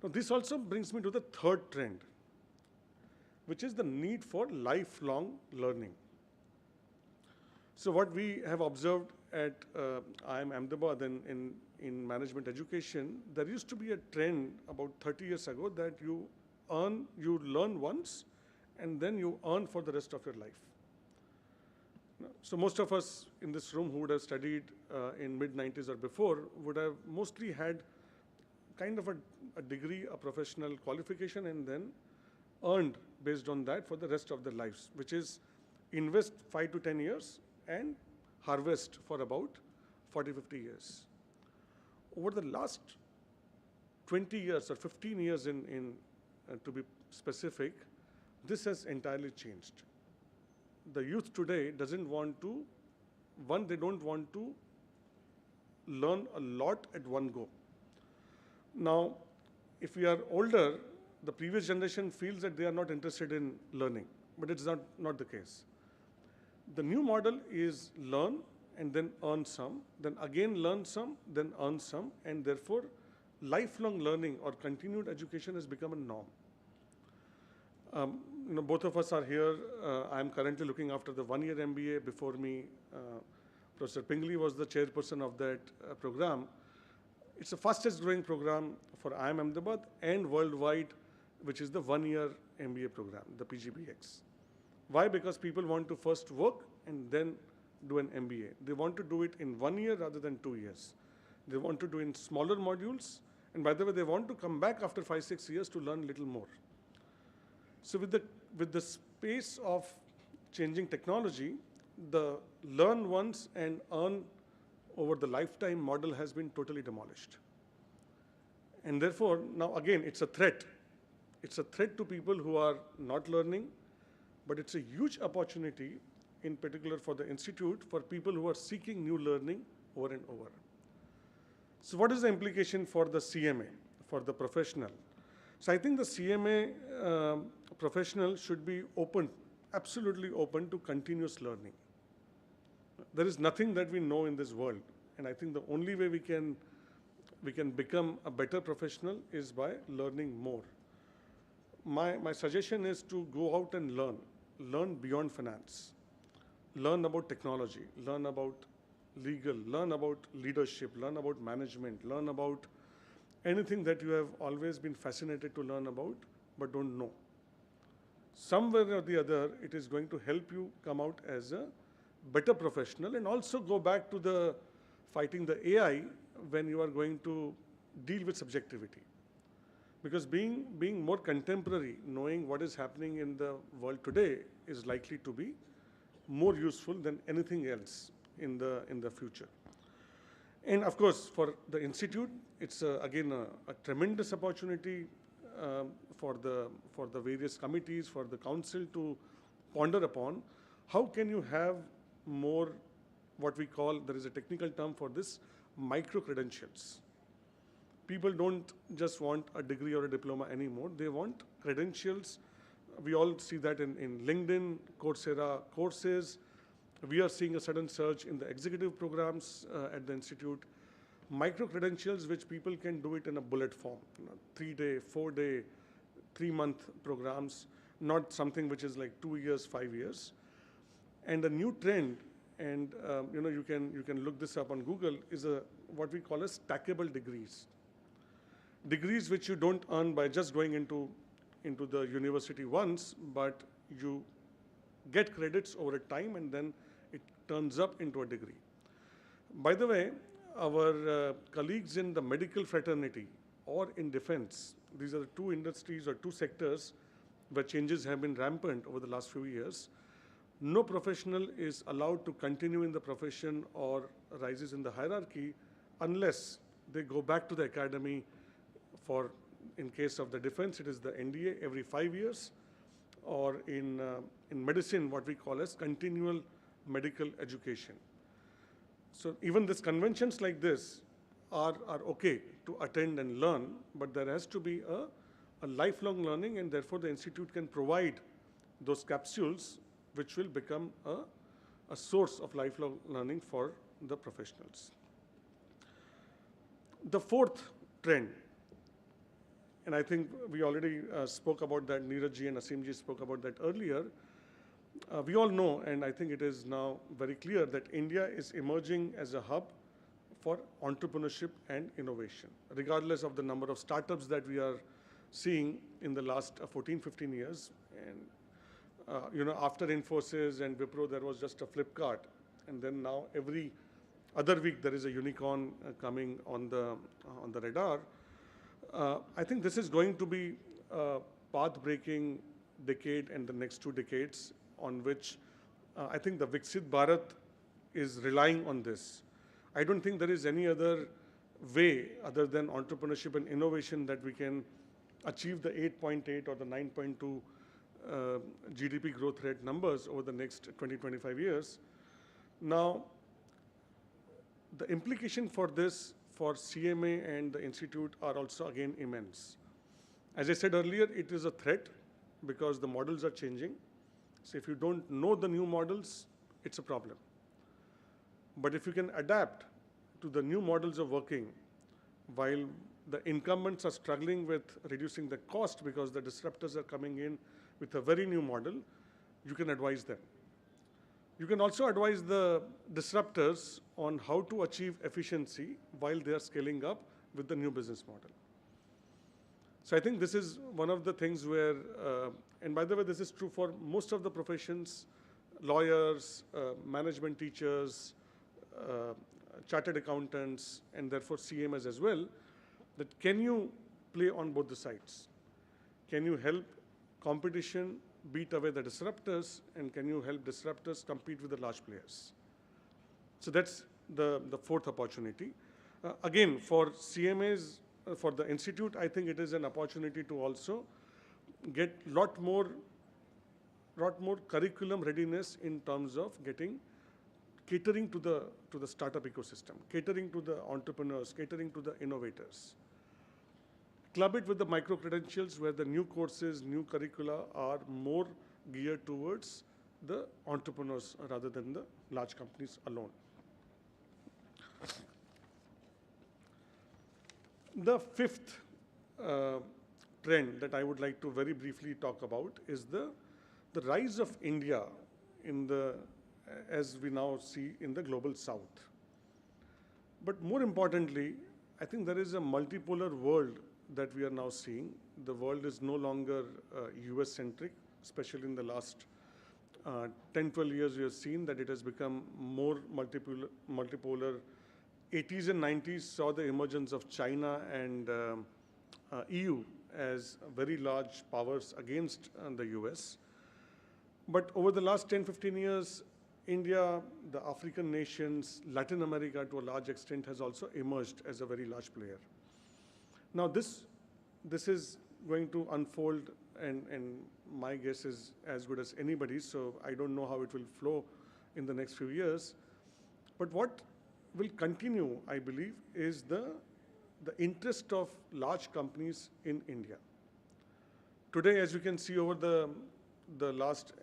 D: Now, this also brings me to the third trend, which is the need for lifelong learning. So what we have observed at IIM Ahmedabad in management education, there used to be a trend about 30 years ago that you learn once and then you earn for the rest of your life. So most of us in this room who would have studied in mid-90s or before would have mostly had kind of a degree, a professional qualification, and then earned based on that for the rest of their lives, which is invest 5 to 10 years and harvest for about 40, 50 years. Over the last 20 years or 15 years to be specific, this has entirely changed. The youth today doesn't want to, they don't want to learn a lot at one go. Now, if we are older, the previous generation feels that they are not interested in learning, but it's not the case. The new model is learn and then earn some, then again learn some, then earn some, and therefore lifelong learning or continued education has become a norm. Both of us are here. I'm currently looking after the one-year MBA. Before me, Professor Pingley was the chairperson of that program. It's the fastest growing program for IIM Ahmedabad and worldwide, which is the one-year MBA program, the PGBX. Why? Because people want to first work and then do an MBA. They want to do it in 1 year rather than 2 years. They want to do in smaller modules. And by the way, they want to come back after 5, 6 years to learn a little more. So with the space of changing technology, the learn once and earn over the lifetime model has been totally demolished. And therefore, now again, it's a threat. It's a threat to people who are not learning, but it's a huge opportunity, in particular for the institute, for people who are seeking new learning over and over. So what is the implication for the CMA, for the professional? So I think the CMA professional should be open, absolutely open to continuous learning. There is nothing that we know in this world, and I think the only way we can become a better professional is by learning more. My suggestion is to go out and learn beyond finance, learn about technology, learn about legal, learn about leadership, learn about management, learn about anything that you have always been fascinated to learn about but don't know. Somewhere or the other, it is going to help you come out as a better professional, and also go back to the fighting the AI when you are going to deal with subjectivity. Because being more contemporary, knowing what is happening in the world today is likely to be more useful than anything else in the future. And of course, for the institute, it's again a tremendous opportunity for the various committees, for the council to ponder upon how can you have more what we call, there is a technical term for this, micro-credentials. People don't just want a degree or a diploma anymore. They want credentials. We all see that in LinkedIn, Coursera courses. We are seeing a sudden surge in the executive programs at the institute. Micro-credentials which people can do it in a bullet form. 3-day, 4-day, 3-month programs, not something which is like 2 years, 5 years. And a new trend, and you can look this up on Google, is what we call as stackable degrees. Degrees which you don't earn by just going into the university once, but you get credits over time and then it turns up into a degree. By the way, our colleagues in the medical fraternity or in defense, these are the two industries or two sectors where changes have been rampant over the last few years. No professional is allowed to continue in the profession or rises in the hierarchy unless they go back to the academy for, in case of the defense, it is the NDA every 5 years, or in medicine, what we call as continual medical education. So even these conventions like this are okay to attend and learn, but there has to be a lifelong learning, and therefore the institute can provide those capsules which will become a source of lifelong learning for the professionals. The fourth trend, and I think we already spoke about that, Neeraj ji and Asim ji spoke about that earlier. We all know, and I think it is now very clear, that India is emerging as a hub for entrepreneurship and innovation, regardless of the number of startups that we are seeing in the last 14, 15 years. And after Infosys and Wipro, there was just a Flipkart, and then now every other week there is a unicorn coming on the radar. I think this is going to be a path-breaking decade and the next 2 decades on which I think the Viksit Bharat is relying on this. I don't think there is any other way other than entrepreneurship and innovation that we can achieve the 8.8 or the 9.2 GDP growth rate numbers over the next 20-25 years. Now, the implication for this for CMA and the institute are also again immense. As I said earlier, it is a threat because the models are changing. So if you don't know the new models, it's a problem. But if you can adapt to the new models of working while the incumbents are struggling with reducing the cost because the disruptors are coming in with a very new model, you can advise them. You can also advise the disruptors on how to achieve efficiency while they are scaling up with the new business model. So I think this is one of the things where, and by the way, this is true for most of the professions, lawyers, management teachers, chartered accountants, and therefore CMAs as well, that can you play on both the sides? Can you help competition beat away the disruptors, and can you help disruptors compete with the large players? So that's the fourth opportunity. Again, for CMAs, for the institute, I think it is an opportunity to also get lot more curriculum readiness in terms of catering to the startup ecosystem, catering to the entrepreneurs, catering to the innovators. Club it with the micro credentials where the new courses, new curricula are more geared towards the entrepreneurs rather than the large companies alone. The fifth trend that I would like to very briefly talk about is the rise of India as we now see in the global south. But more importantly, I think there is a multipolar world that we are now seeing. The world is no longer US-centric, especially in the last 10-12 years we have seen that it has become more multipolar. 80s and 90s saw the emergence of China and EU as very large powers against the US. But over the last 10-15 years, India, the African nations, Latin America to a large extent has also emerged as a very large player. Now this is going to unfold and my guess is as good as anybody's, so I don't know how it will flow in the next few years. But what will continue, I believe, is the interest of large companies in India. Today, as you can see over the last,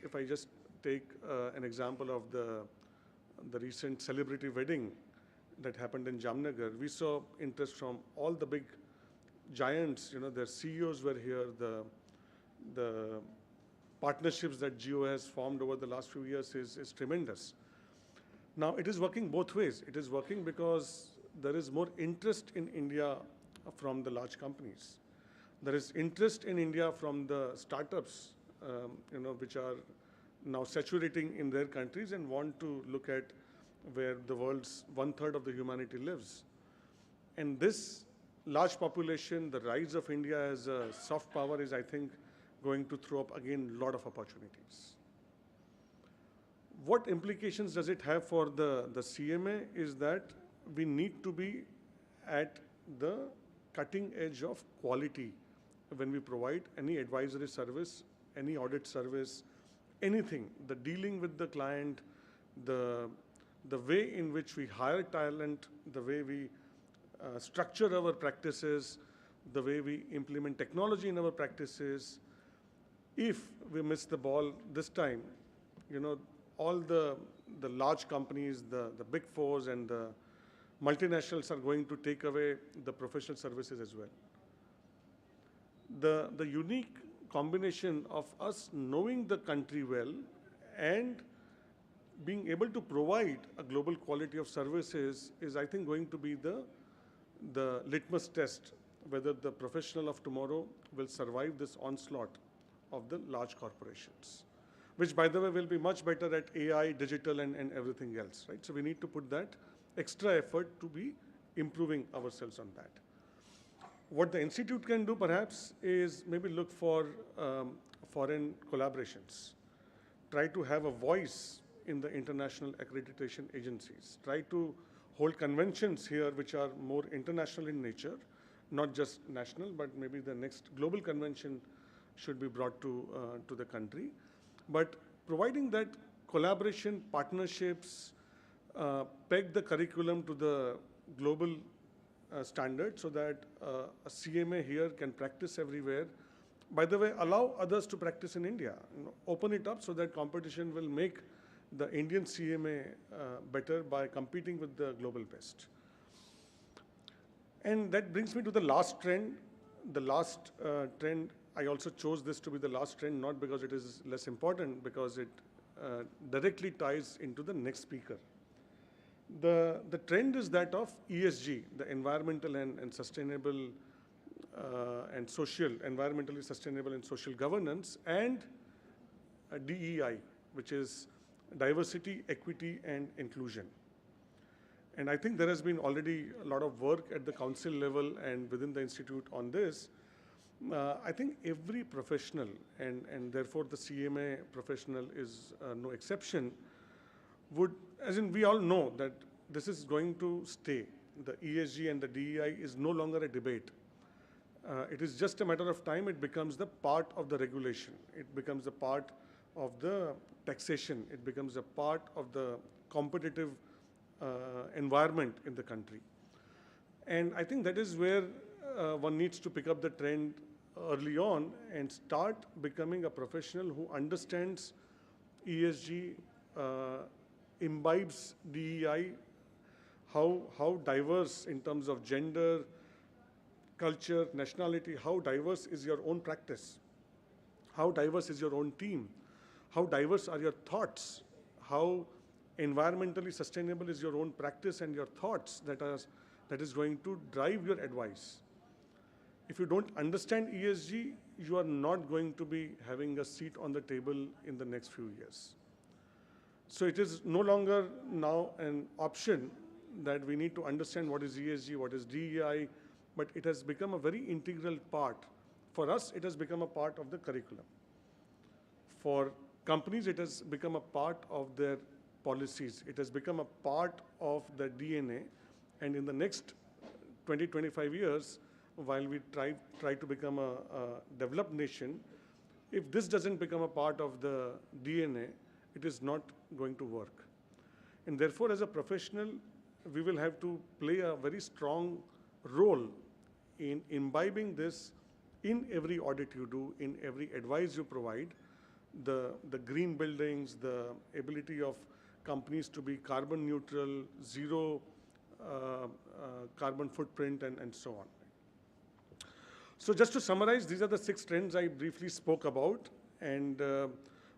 D: if I just take an example of the recent celebrity wedding that happened in Jamnagar, we saw interest from all the big giants, their CEOs were here, the partnerships that Jio has formed over the last few years is tremendous. Now, it is working both ways. It is working because there is more interest in India from the large companies. There is interest in India from the startups, which are now saturating in their countries and want to look at where the world's 1/3 of the humanity lives. And this large population, the rise of India as a soft power is, I think, going to throw up again a lot of opportunities. What implications does it have for the CMA is that we need to be at the cutting edge of quality when we provide any advisory service, any audit service, anything, the dealing with the client, the way in which we hire talent, the way we structure our practices, the way we implement technology in our practices. If we miss the ball this time, all the large companies, the big fours and the multinationals are going to take away the professional services as well. The unique combination of us knowing the country well and being able to provide a global quality of services is, I think, going to be the litmus test whether the professional of tomorrow will survive this onslaught of the large corporations, which, by the way, will be much better at AI, digital, and everything else, right? So we need to put that extra effort to be improving ourselves on that. What the institute can do perhaps is maybe look for foreign collaborations. Try to have a voice in the international accreditation agencies. Try to hold conventions here which are more international in nature, not just national, but maybe the next global convention should be brought to the country. But providing that collaboration, partnerships, peg the curriculum to the global standard so that a CMA here can practice everywhere. By the way, allow others to practice in India. Open it up so that competition will make the Indian CMA better by competing with the global best. And that brings me to the last trend. The last trend, I also chose this to be the last trend, not because it is less important, because it directly ties into the next speaker. The trend is that of ESG, the environmental and sustainable and social, environmentally sustainable and social governance, and DEI, which is diversity, equity, and inclusion. And I think there has been already a lot of work at the council level and within the institute on this. I think every professional, and therefore the CMA professional is no exception, would, as in we all know that this is going to stay. The ESG and the DEI is no longer a debate. It is just a matter of time. It becomes the part of the regulation. It becomes a part of the taxation. It becomes a part of the competitive environment in the country. And I think that is where one needs to pick up the trend early on and start becoming a professional who understands ESG, imbibes DEI, how diverse in terms of gender, culture, nationality, how diverse is your own practice, how diverse is your own team, how diverse are your thoughts, how environmentally sustainable is your own practice and your thoughts that is going to drive your advice. If you don't understand ESG, you are not going to be having a seat on the table in the next few years. So it is no longer now an option that we need to understand what is ESG, what is DEI, but it has become a very integral part. For us, it has become a part of the curriculum. For companies, it has become a part of their policies. It has become a part of the DNA. And in the next 20, 25 years, while we try to become a developed nation, if this doesn't become a part of the DNA, it is not going to work. And therefore, as a professional, we will have to play a very strong role in imbibing this in every audit you do, in every advice you provide, the green buildings, the ability of companies to be carbon neutral, zero carbon footprint, and so on. So just to summarize, these are the 6 trends I briefly spoke about, and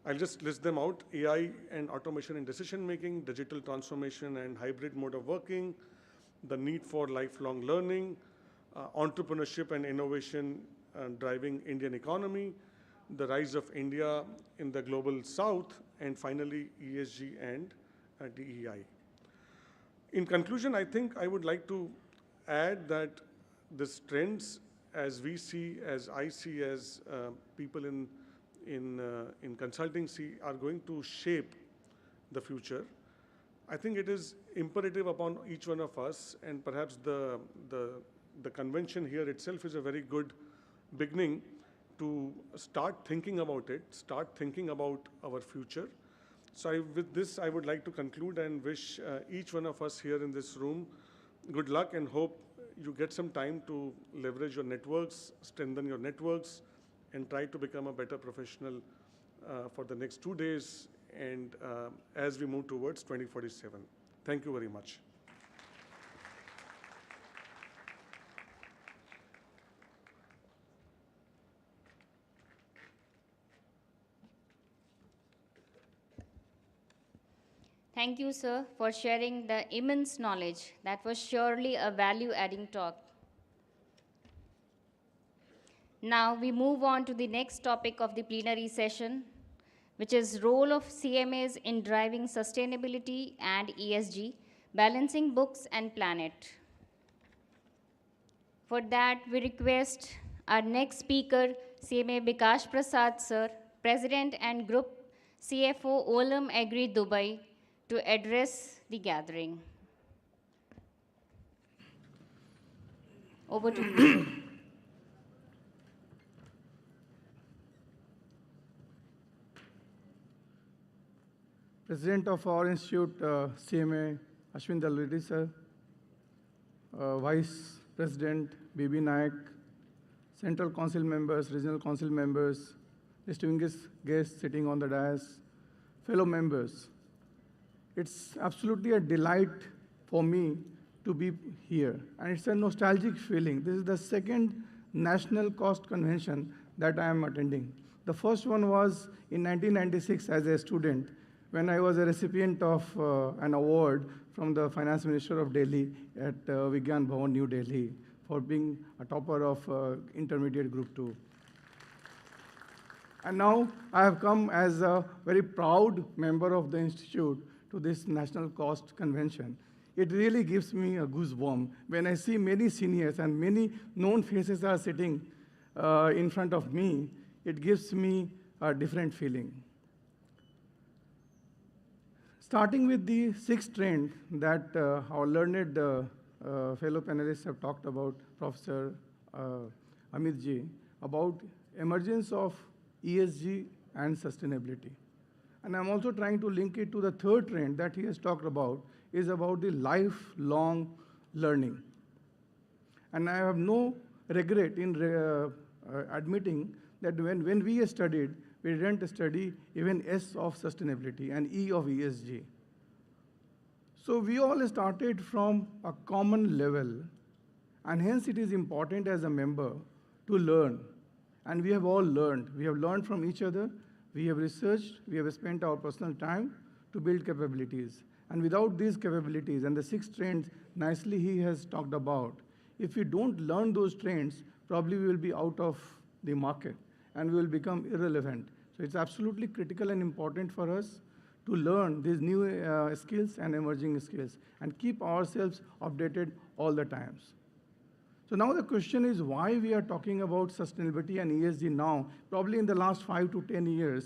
D: I'll just list them out: AI and automation in decision making, digital transformation and hybrid mode of working, the need for lifelong learning, entrepreneurship and innovation driving Indian economy, the rise of India in the global south, and finally ESG and DEI. In conclusion, I think I would like to add that these trends, as we see, as I see, as people in consulting see, are going to shape the future. I think it is imperative upon each one of us, and perhaps the convention here itself is a very good beginning to start thinking about it, start thinking about our future. So with this, I would like to conclude and wish each one of us here in this room good luck, and hope you get some time to leverage your networks, strengthen your networks, and try to become a better professional for the next 2 days and as we move towards 2047. Thank you very much.
A: Thank you, sir, for sharing the immense knowledge. That was surely a value-adding talk. Now we move on to the next topic of the plenary session, which is role of CMAs in driving sustainability and ESG, balancing books and planet. For that, we request our next speaker, CMA Bikash Prasad sir, President and Group CFO Olam Agri Dubai, to address the gathering. Over to you, sir.
E: President of our institute, CMA Ashwin Dalwedi sir, Vice President BB Nayak, Central Council members, Regional Council members, distinguished guests sitting on the dais, fellow members. It's absolutely a delight for me to be here, and it's a nostalgic feeling. This is the second National Cost Convention that I am attending. The first one was in 1996 as a student, when I was a recipient of an award from the Finance Minister of Delhi at Vigyan Bhavan, New Delhi, for being a topper of intermediate group 2. And now I have come as a very proud member of the institute to this National Cost Convention. It really gives me a goosebump when I see many seniors and many known faces are sitting in front of me. It gives me a different feeling. Starting with the sixth trend that our learned fellow panelists have talked about, Professor Amit ji, about emergence of ESG and sustainability. And I'm also trying to link it to the third trend that he has talked about, is about the lifelong learning. And I have no regret in admitting that when we studied, we didn't study even S of sustainability and E of ESG. So we all started from a common level, and hence it is important as a member to learn. And we have all learned. We have learned from each other. We have researched. We have spent our personal time to build capabilities. And without these capabilities, and the six trends nicely he has talked about, if we don't learn those trends, probably we will be out of the market and we will become irrelevant. So it's absolutely critical and important for us to learn these new skills and emerging skills and keep ourselves updated all the times. So now the question is why we are talking about sustainability and ESG now, probably in the last 5 to 10 years.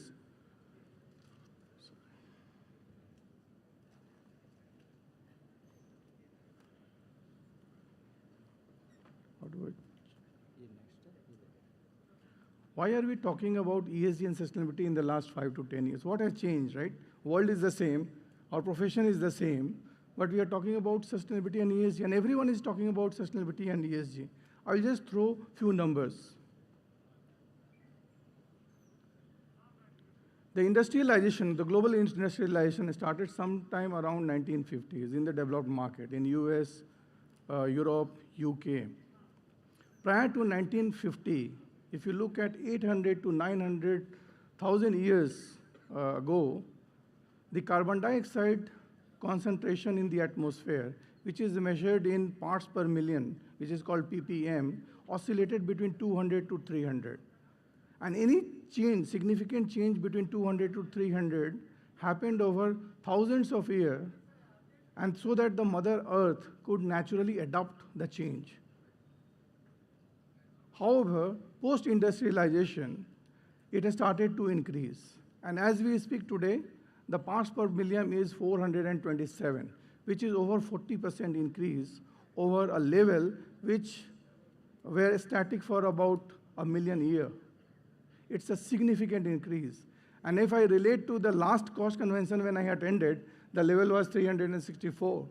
E: Why are we talking about ESG and sustainability in the last 5 to 10 years? What has changed, right? World is the same, our profession is the same, but we are talking about sustainability and ESG, and everyone is talking about sustainability and ESG. I'll just throw few numbers. The industrialization, the global industrialization started sometime around 1950s in the developed market, in US, Europe, UK. Prior to 1950, if you look at 800 to 900,000 years ago, the carbon dioxide concentration in the atmosphere, which is measured in parts per million, which is called ppm, oscillated between 200 to 300. And any change, significant change between 200 to 300 happened over thousands of years, and so that the Mother Earth could naturally adopt the change. However, post-industrialization, it has started to increase. And as we speak today, the parts per million is 427, which is over 40% increase over a level which were static for about a million years. It's a significant increase. And if I relate to the last cost convention when I attended, the level was 364.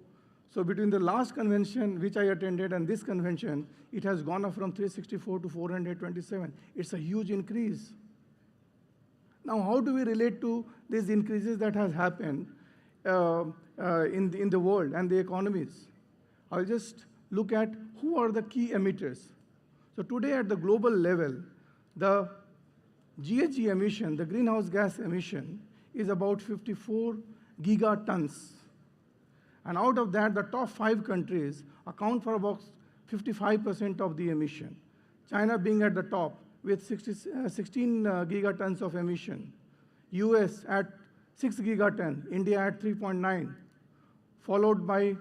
E: So between the last convention which I attended and this convention, it has gone up from 364 to 427. It's a huge increase. Now, how do we relate to these increases that has happened in the world and the economies? I'll just look at who are the key emitters. So today at the global level, the GHG emission, the greenhouse gas emission, is about 54 gigatons. And out of that, the top 5 countries account for about 55% of the emission. China being at the top with 16 gigatons of emission. US at 6 gigaton, India at 3.9, followed by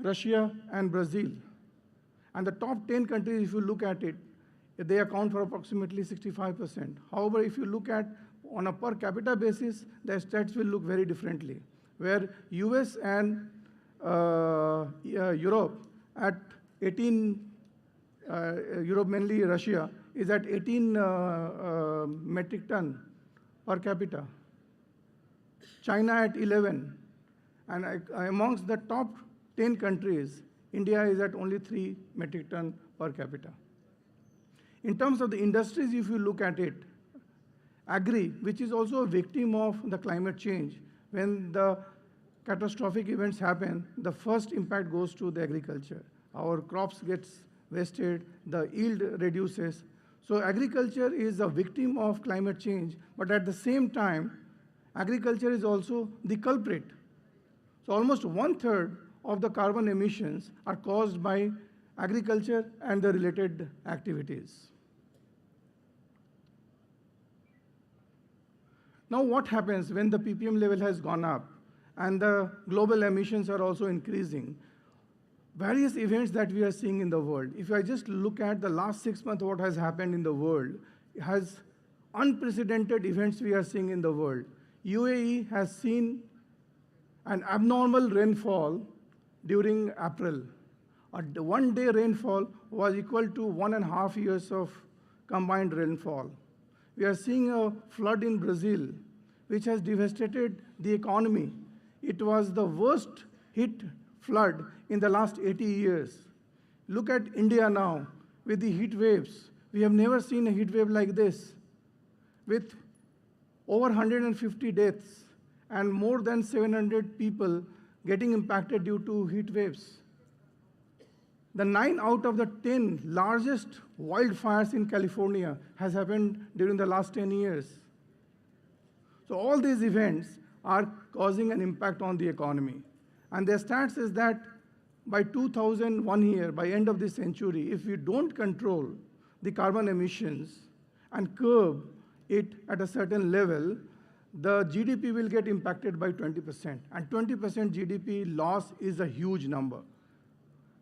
E: Russia and Brazil. And the top 10 countries, if you look at it, they account for approximately 65%. However, if you look at on a per capita basis, the stats will look very differently, where US and Europe at 18, Europe mainly Russia, is at 18 metric ton per capita. China at 11. And amongst the top 10 countries, India is at only 3 metric ton per capita. In terms of the industries, if you look at it, agri, which is also a victim of the climate change, when the catastrophic events happen, the first impact goes to the agriculture. Our crops gets wasted, the yield reduces. So agriculture is a victim of climate change, but at the same time, agriculture is also the culprit. So almost 1/3 of the carbon emissions are caused by agriculture and the related activities. Now what happens when the ppm level has gone up and the global emissions are also increasing? Various events that we are seeing in the world. If I just look at the last 6 months, what has happened in the world, has unprecedented events we are seeing in the world. UAE has seen an abnormal rainfall during April. A one-day rainfall was equal to 1.5 years of combined rainfall. We are seeing a flood in Brazil, which has devastated the economy. It was the worst hit flood in the last 80 years. Look at India now with the heat waves. We have never seen a heat wave like this, with over 150 deaths and more than 700 people getting impacted due to heat waves. The 9 out of the 10 largest wildfires in California has happened during the last 10 years. So all these events are causing an impact on the economy. And their stats is that by 2001 year, by end of this century, if we don't control the carbon emissions and curb it at a certain level, the GDP will get impacted by 20%. And 20% GDP loss is a huge number.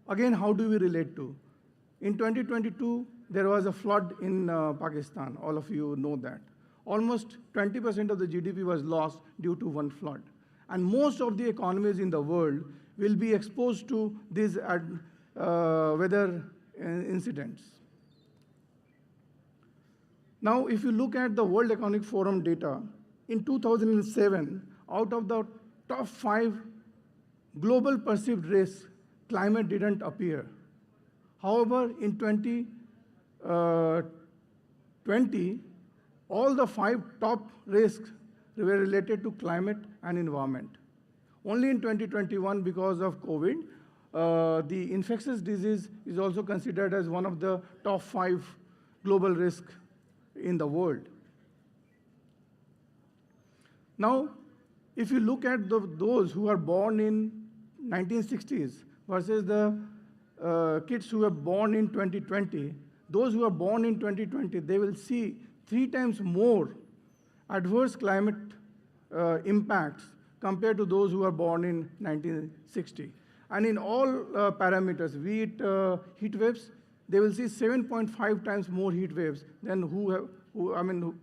E: Again, how do we relate to? In 2022, there was a flood in Pakistan. All of you know that. Almost 20% of the GDP was lost due to one flood. And most of the economies in the world will be exposed to these weather incidents. Now, if you look at the World Economic Forum data, in 2007, out of the top 5 global perceived risks, climate didn't appear. However, in 2020, all the 5 top risks were related to climate and environment. Only in 2021, because of COVID, the infectious disease is also considered as one of the top 5 global risks in the world. Now, if you look at those who are born in 1960s versus the kids who were born in 2020, those who are born in 2020, they will see 3 times more adverse climate impacts compared to those who are born in 1960. And in all parameters, be it heat waves, they will see 7.5 times more heat waves than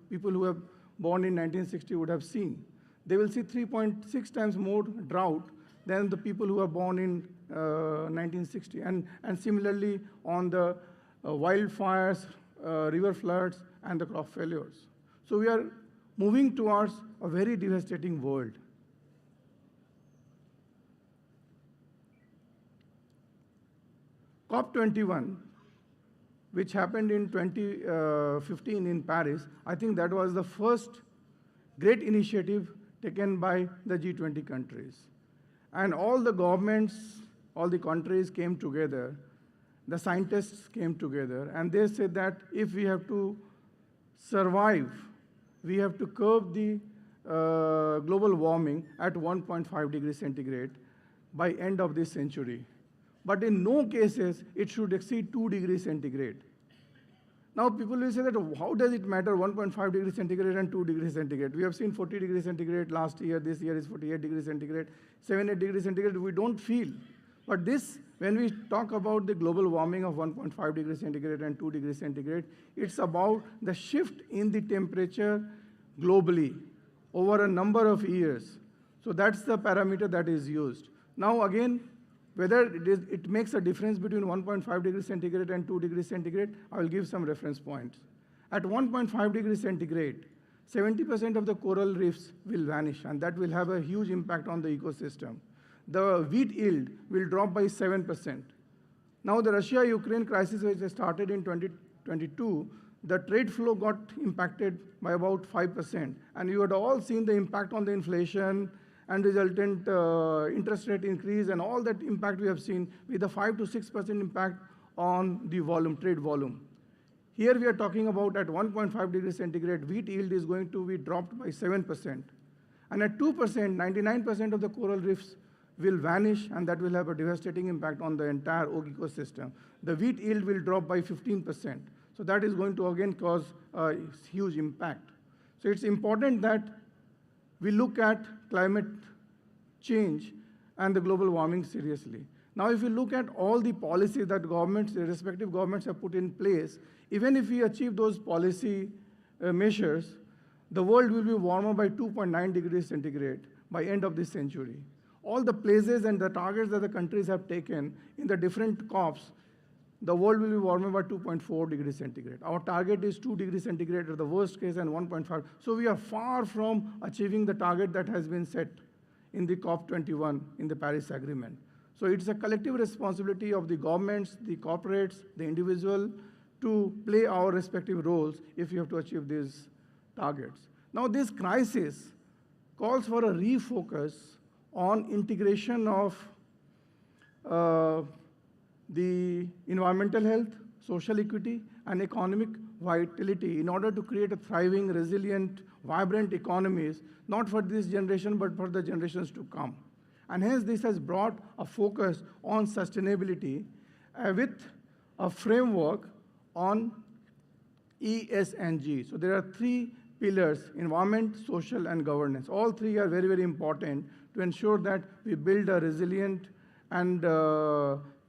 E: people who have born in 1960 would have seen. They will see 3.6 times more drought than the people who are born in 1960. And similarly on the wildfires, river floods, and the crop failures. So we are moving towards a very devastating world. COP21, which happened in 2015 in Paris, I think that was the first great initiative taken by the G20 countries. And all the governments, all the countries came together, the scientists came together, and they said that if we have to survive, we have to curb the global warming at 1.5 degrees centigrade by end of this century. But in no cases it should exceed 2 degrees centigrade. Now people will say that how does it matter 1.5 degrees centigrade and 2 degrees centigrade? We have seen 40 degrees centigrade last year, this year is 48 degrees centigrade, 7, 8 degrees centigrade we don't feel. But this When we talk about the global warming of 1.5 degrees centigrade and 2 degrees centigrade, it's about the shift in the temperature globally over a number of years. So that's the parameter that is used. Now again, whether it makes a difference between 1.5 degrees centigrade and 2 degrees centigrade, I will give some reference points. At 1.5 degrees centigrade, 70% of the coral reefs will vanish, and that will have a huge impact on the ecosystem. The wheat yield will drop by 7%. Now the Russia-Ukraine crisis, which started in 2022, the trade flow got impacted by about 5%. And you had all seen the impact on the inflation and resultant interest rate increase, and all that impact we have seen with a 5 to 6% impact on the volume, trade volume. Here we are talking about at 1.5 degrees centigrade, wheat yield is going to be dropped by 7%. And at 2%, 99% of the coral reefs will vanish, and that will have a devastating impact on the entire oak ecosystem. The wheat yield will drop by 15%. So that is going to again cause a huge impact. So it's important that we look at climate change and the global warming seriously. Now, if you look at all the policies that governments, the respective governments have put in place, even if we achieve those policy measures, the world will be warmer by 2.9 degrees centigrade by end of this century. All the places and the targets that the countries have taken in the different COPs, the world will be warmer by 2.4 degrees centigrade. Our target is 2 degrees centigrade at the worst case and 1.5. So we are far from achieving the target that has been set in the COP21 in the Paris Agreement. So it's a collective responsibility of the governments, the corporates, the individual to play our respective roles if we have to achieve these targets. Now this crisis calls for a refocus on integration of the environmental health, social equity, and economic vitality in order to create a thriving, resilient, vibrant economies, not for this generation, but for the generations to come. And hence, this has brought a focus on sustainability with a framework on ESG. So there are three pillars: environment, social, and governance. All three are very, very important to ensure that we build a resilient and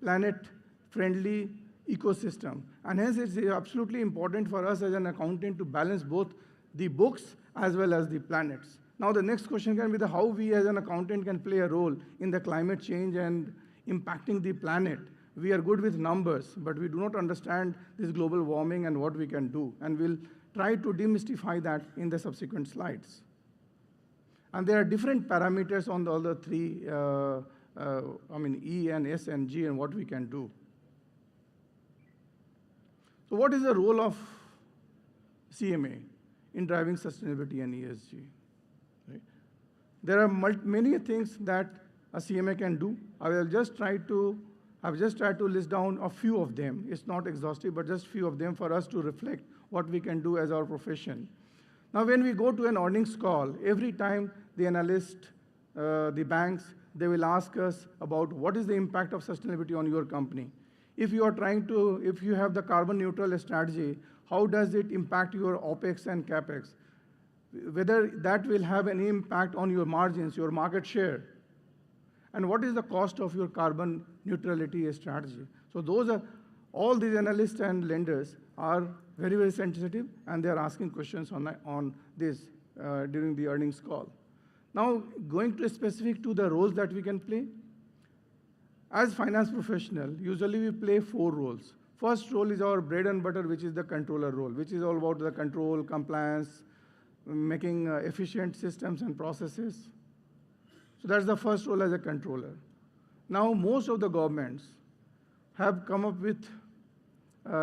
E: planet-friendly ecosystem. And hence, it's absolutely important for us as an accountant to balance both the books as well as the planets. Now, the next question can be how we as an accountant can play a role in the climate change and impacting the planet. We are good with numbers, but we do not understand this global warming and what we can do. And we'll try to demystify that in the subsequent slides. And there are different parameters on the other three, E and S and G, and what we can do. So what is the role of CMA in driving sustainability and ESG? Right? There are many things that a CMA can do. I've just tried to list down a few of them. It's not exhaustive, but just few of them for us to reflect what we can do as our profession. Now, when we go to an earnings call, every time the analyst, the banks, they will ask us about what is the impact of sustainability on your company. If you have the carbon neutral strategy, how does it impact your OPEX and CAPEX? Whether that will have any impact on your margins, your market share. And what is the cost of your carbon neutrality strategy? So all these analysts and lenders are very, very sensitive, and they are asking questions on this during the earnings call. Now, going to specific to the roles that we can play. As finance professional, usually we play 4 roles. First role is our bread and butter, which is the controller role, which is all about the control, compliance, making efficient systems and processes. So that's the first role as a controller. Now, most of the governments have come up with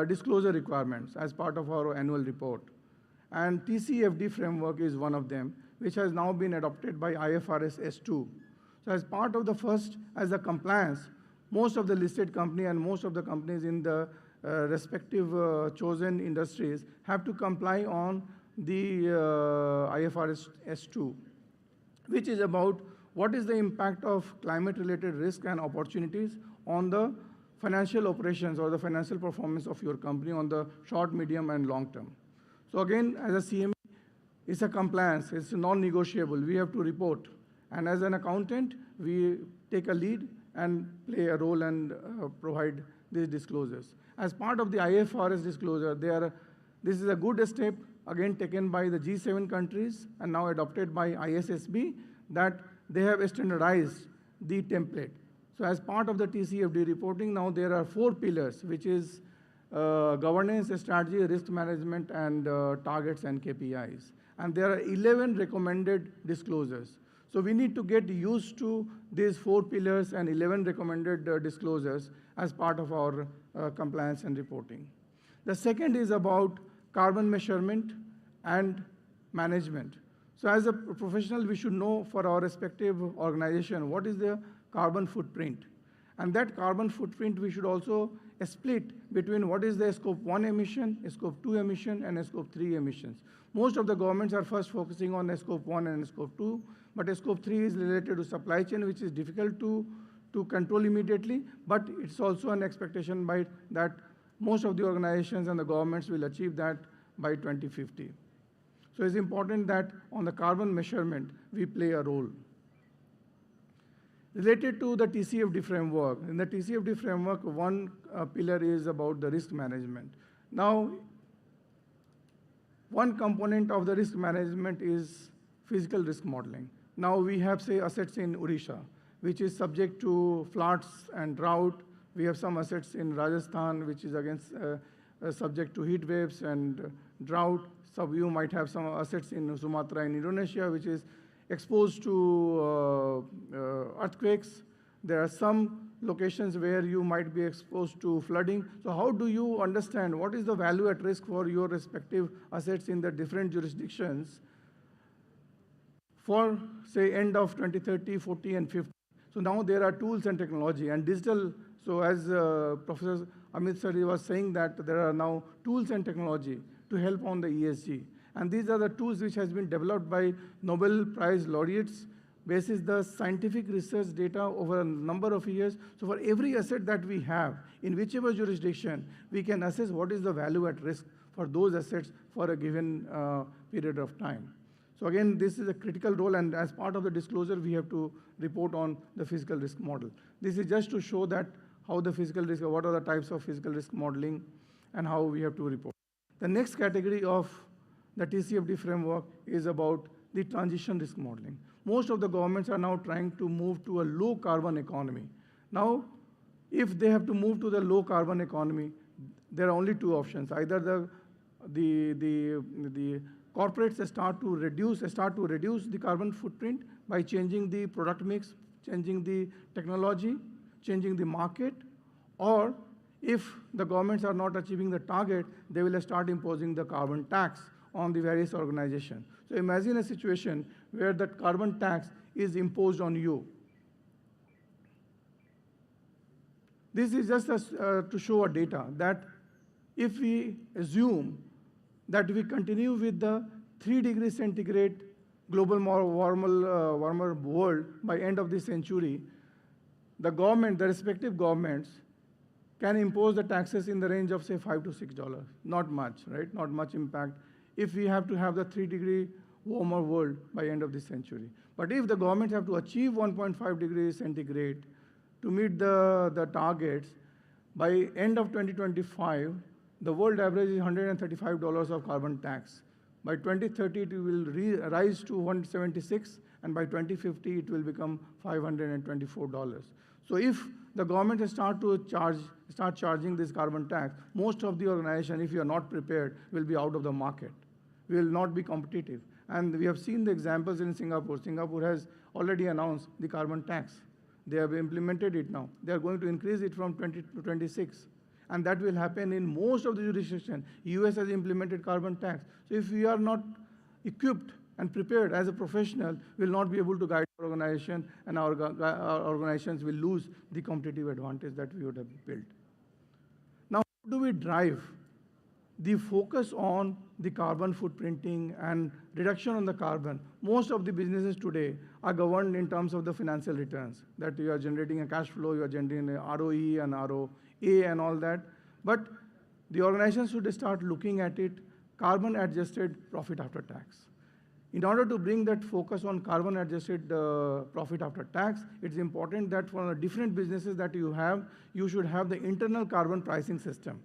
E: disclosure requirements as part of our annual report. And TCFD framework is one of them, which has now been adopted by IFRS S2. So as part of the first, as a compliance, most of the listed company and most of the companies in the respective chosen industries have to comply on the IFRS S2, which is about what is the impact of climate-related risk and opportunities on the financial operations or the financial performance of your company on the short, medium, and long term. So again, as a CME, it's a compliance, it's non-negotiable, we have to report. And as an accountant, we take a lead and play a role and provide these disclosures. As part of the IFRS disclosure, this is a good step again taken by the G7 countries and now adopted by ISSB, that they have standardized the template. So as part of the TCFD reporting, now there are 4 pillars, which is governance, strategy, risk management, and targets and KPIs. And there are 11 recommended disclosures. So we need to get used to these 4 pillars and 11 recommended disclosures as part of our compliance and reporting. The second is about carbon measurement and management. So as a professional, we should know for our respective organization what is the carbon footprint. And that carbon footprint we should also split between what is the scope 1 emission, scope 2 emission, and scope 3 emissions. Most of the governments are first focusing on scope 1 and scope 2, but scope 3 is related to supply chain, which is difficult to control immediately, but it's also an expectation by that most of the organizations and the governments will achieve that by 2050. So it's important that on the carbon measurement, we play a role. Related to the TCFD framework, in the TCFD framework, one pillar is about the risk management. Now, one component of the risk management is physical risk modeling. Now we have, say, assets in Odisha, which is subject to floods and drought. We have some assets in Rajasthan, which is against subject to heat waves and drought. Some of you might have some assets in Sumatra in Indonesia, which is exposed to earthquakes. There are some locations where you might be exposed to flooding. So how do you understand what is the value at risk for your respective assets in the different jurisdictions for, say, end of 2030, 40, and 50? So now there are tools and technology and digital. So as Professor Amit Sari was saying, that there are now tools and technology to help on the ESG. And these are the tools which has been developed by Nobel Prize laureates, basis the scientific research data over a number of years. So for every asset that we have, in whichever jurisdiction, we can assess what is the value at risk for those assets for a given period of time. So again, this is a critical role, and as part of the disclosure, we have to report on the physical risk model. This is just to show that how the physical risk, what are the types of physical risk modeling, and how we have to report. The next category of the TCFD framework is about the transition risk modeling. Most of the governments are now trying to move to a low carbon economy. Now, if they have to move to the low carbon economy, there are only 2 options. Either the corporates start to reduce the carbon footprint by changing the product mix, changing the technology, changing the market, or if the governments are not achieving the target, they will start imposing the carbon tax on the various organizations. So imagine a situation where that carbon tax is imposed on you. This is just to show a data that if we assume that we continue with the 3 degrees centigrade global warmer world by end of this century, the respective governments can impose the taxes in the range of, say, $5 to $6. Not much, right? Not much impact if we have to have the 3-degree warmer world by end of this century. But if the governments have to achieve 1.5 degrees centigrade to meet the targets, by end of 2025, the world average is $135 of carbon tax. By 2030, it will rise to 176, and by 2050, it will become $524. So if the government start charging this carbon tax, most of the organization, if you are not prepared, will be out of the market. We will not be competitive. And we have seen the examples in Singapore. Singapore has already announced the carbon tax. They have implemented it now. They are going to increase it from 20 to 26. And that will happen in most of the jurisdictions. US has implemented carbon tax. So if we are not equipped and prepared as a professional, we will not be able to guide our organization, and our organizations will lose the competitive advantage that we would have built. Now, how do we drive the focus on the carbon footprinting and reduction on the carbon? Most of the businesses today are governed in terms of the financial returns, that you are generating a cash flow, you are generating a ROE and ROA and all that. But the organizations should start looking at it, carbon adjusted profit after tax. In order to bring that focus on carbon adjusted profit after tax, it's important that for the different businesses that you have, you should have the internal carbon pricing system.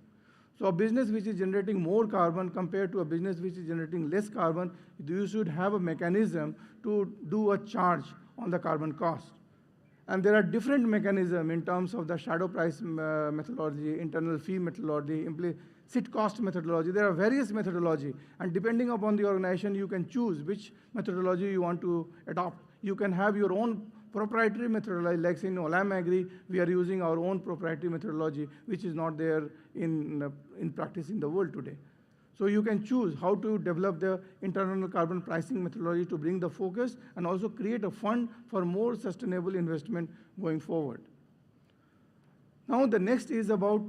E: So a business which is generating more carbon compared to a business which is generating less carbon, you should have a mechanism to do a charge on the carbon cost. And there are different mechanisms in terms of the shadow price methodology, internal fee methodology, implicit cost methodology. There are various methodology, and depending upon the organization, you can choose which methodology you want to adopt. You can have your own proprietary methodology, like in Olam Agri, we are using our own proprietary methodology, which is not there in practice in the world today. So you can choose how to develop the internal carbon pricing methodology to bring the focus and also create a fund for more sustainable investment going forward. Now the next is about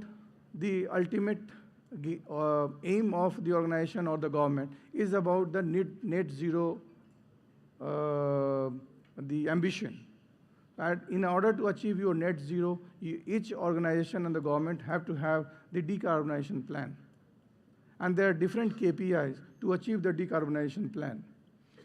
E: the ultimate aim of the organization or the government is about the net zero, the ambition. That in order to achieve your net zero, each organization and the government have to have the decarbonization plan. And there are different KPIs to achieve the decarbonization plan.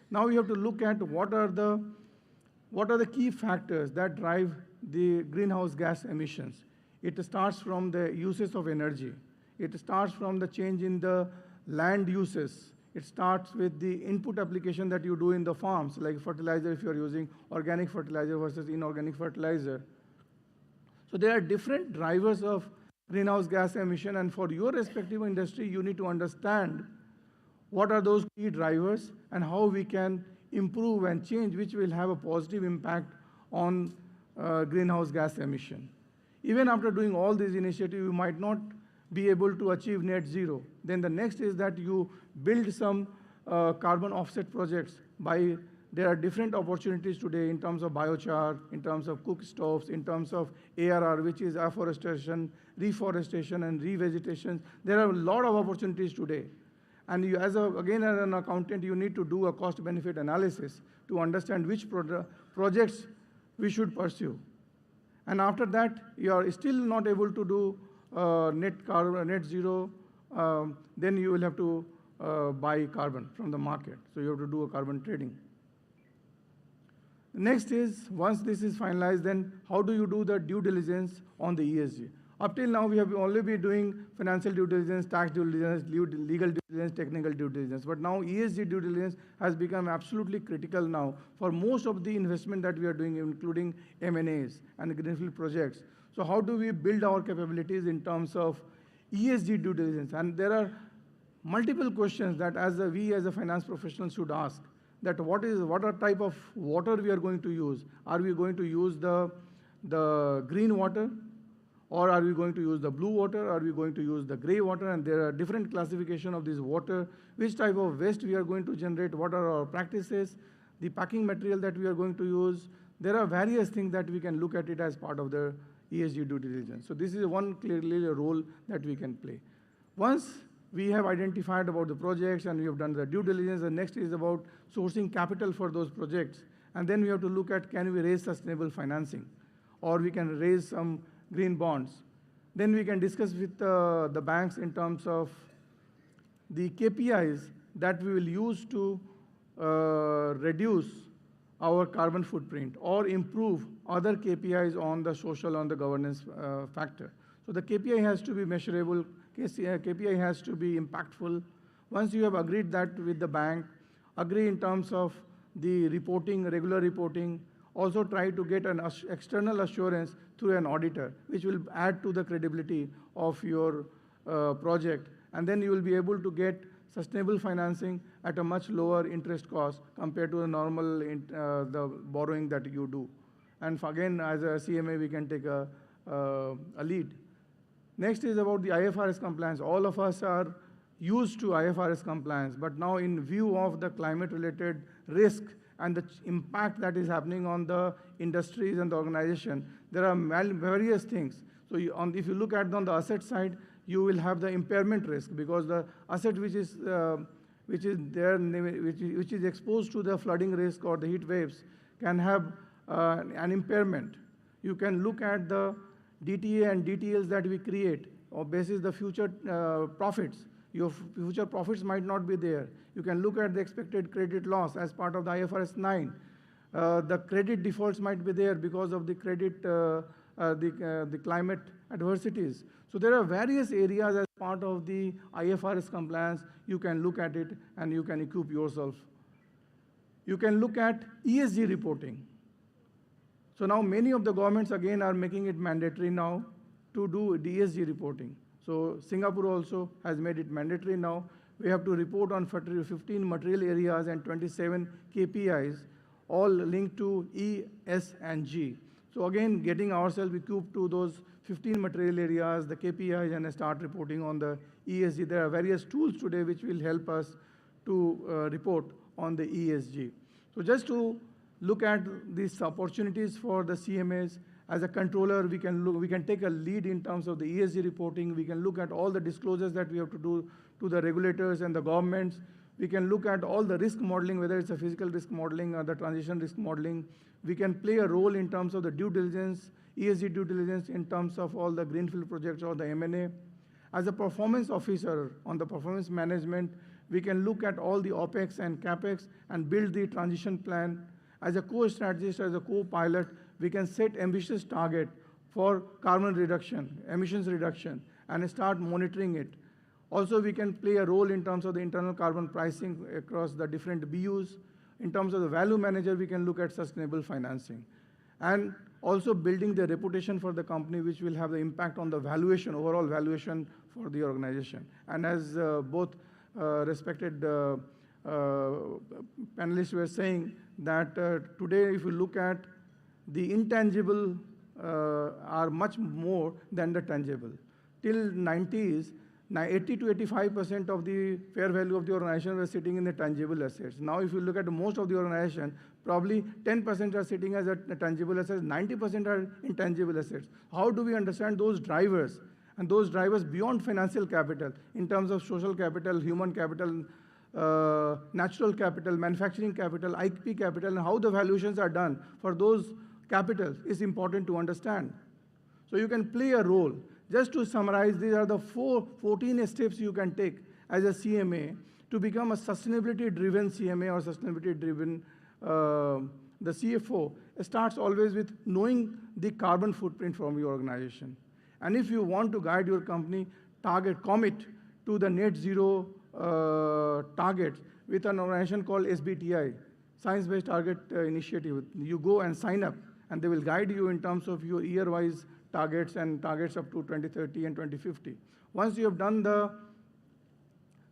E: Now you have to look at what are the key factors that drive the greenhouse gas emissions. It starts from the uses of energy. It starts from the change in the land uses. It starts with the input application that you do in the farms, like fertilizer if you are using organic fertilizer versus inorganic fertilizer. So there are different drivers of greenhouse gas emission, and for your respective industry, you need to understand what are those key drivers and how we can improve and change, which will have a positive impact on greenhouse gas emission. Even after doing all these initiatives, you might not be able to achieve net zero. Then the next is that you build some carbon offset projects by there are different opportunities today in terms of biochar, in terms of cook stoves, in terms of ARR, which is afforestation, reforestation, and revegetation. There are a lot of opportunities today. And you, again, as an accountant, you need to do a cost-benefit analysis to understand which projects we should pursue. And after that, you are still not able to do net zero, then you will have to buy carbon from the market. So you have to do a carbon trading. Next is, once this is finalized, then how do you do the due diligence on the ESG? Up till now, we have only been doing financial due diligence, tax due diligence, legal due diligence, technical due diligence. But now ESG due diligence has become absolutely critical now for most of the investment that we are doing, including M&As and greenfield projects. So how do we build our capabilities in terms of ESG due diligence? And there are multiple questions that we as a finance professional should ask. That what are type of water we are going to use? Are we going to use the green water? Or are we going to use the blue water? Are we going to use the gray water? And there are different classification of this water. Which type of waste we are going to generate? What are our practices? The packing material that we are going to use? There are various things that we can look at it as part of the ESG due diligence. So this is one clearly a role that we can play. Once we have identified about the projects and we have done the due diligence, the next is about sourcing capital for those projects. And then we have to look at, can we raise sustainable financing? Or we can raise some green bonds. Then we can discuss with the banks in terms of the KPIs that we will use to reduce our carbon footprint or improve other KPIs on the social, on the governance factor. So the KPI has to be measurable, KPI has to be impactful. Once you have agreed that with the bank, agree in terms of the reporting, regular reporting, also try to get an external assurance through an auditor, which will add to the credibility of your project. And then you will be able to get sustainable financing at a much lower interest cost compared to the normal the borrowing that you do. And again, as a CMA, we can take a lead. Next is about the IFRS compliance. All of us are used to IFRS compliance, but now in view of the climate-related risk and the impact that is happening on the industries and the organization, there are various things. So if you look at on the asset side, you will have the impairment risk because the asset which is exposed to the flooding risk or the heat waves can have an impairment. You can look at the DTA and DTLs that we create or basis the future profits. Your future profits might not be there. You can look at the expected credit loss as part of the IFRS 9. The credit defaults might be there because of the the climate adversities. So there are various areas as part of the IFRS compliance. You can look at it and you can equip yourself. You can look at ESG reporting. So now many of the governments again are making it mandatory now to do ESG reporting. So Singapore also has made it mandatory now. We have to report on 15 material areas and 27 KPIs, all linked to E, S, and G. So again, getting ourselves equipped to those 15 material areas, the KPIs, and start reporting on the ESG. There are various tools today which will help us to report on the ESG. So just to look at these opportunities for the CMAs, as a controller, we can take a lead in terms of the ESG reporting. We can look at all the disclosures that we have to do to the regulators and the governments. We can look at all the risk modeling, whether it's a physical risk modeling or the transition risk modeling. We can play a role in terms of the due diligence, ESG due diligence in terms of all the greenfield projects or the M&A. As a performance officer on the performance management, we can look at all the OPEX and CAPEX and build the transition plan. As a co-strategist, as a co-pilot, we can set ambitious target for carbon reduction, emissions reduction, and start monitoring it. Also, we can play a role in terms of the internal carbon pricing across the different BUs. In terms of the value manager, we can look at sustainable financing. And also building the reputation for the company, which will have the impact on the valuation, overall valuation for the organization. And as both respected panelists were saying, that today, if you look at the intangible are much more than the tangible. Till 90s, 80 to 85% of the fair value of the organization was sitting in the tangible assets. Now, if you look at most of the organization, probably 10% are sitting as a tangible assets, 90% are intangible assets. How do we understand those drivers? And those drivers beyond financial capital, in terms of social capital, human capital, natural capital, manufacturing capital, IP capital, and how the valuations are done for those capitals is important to understand. So you can play a role. Just to summarize, these are the 14 steps you can take as a CMA to become a sustainability-driven CMA or sustainability-driven the CFO. Starts always with knowing the carbon footprint from your organization. And if you want to guide your company, commit to the net zero targets with an organization called SBTI, Science-Based Target Initiative. You go and sign up, and they will guide you in terms of your year-wise targets and targets up to 2030 and 2050. Once you have done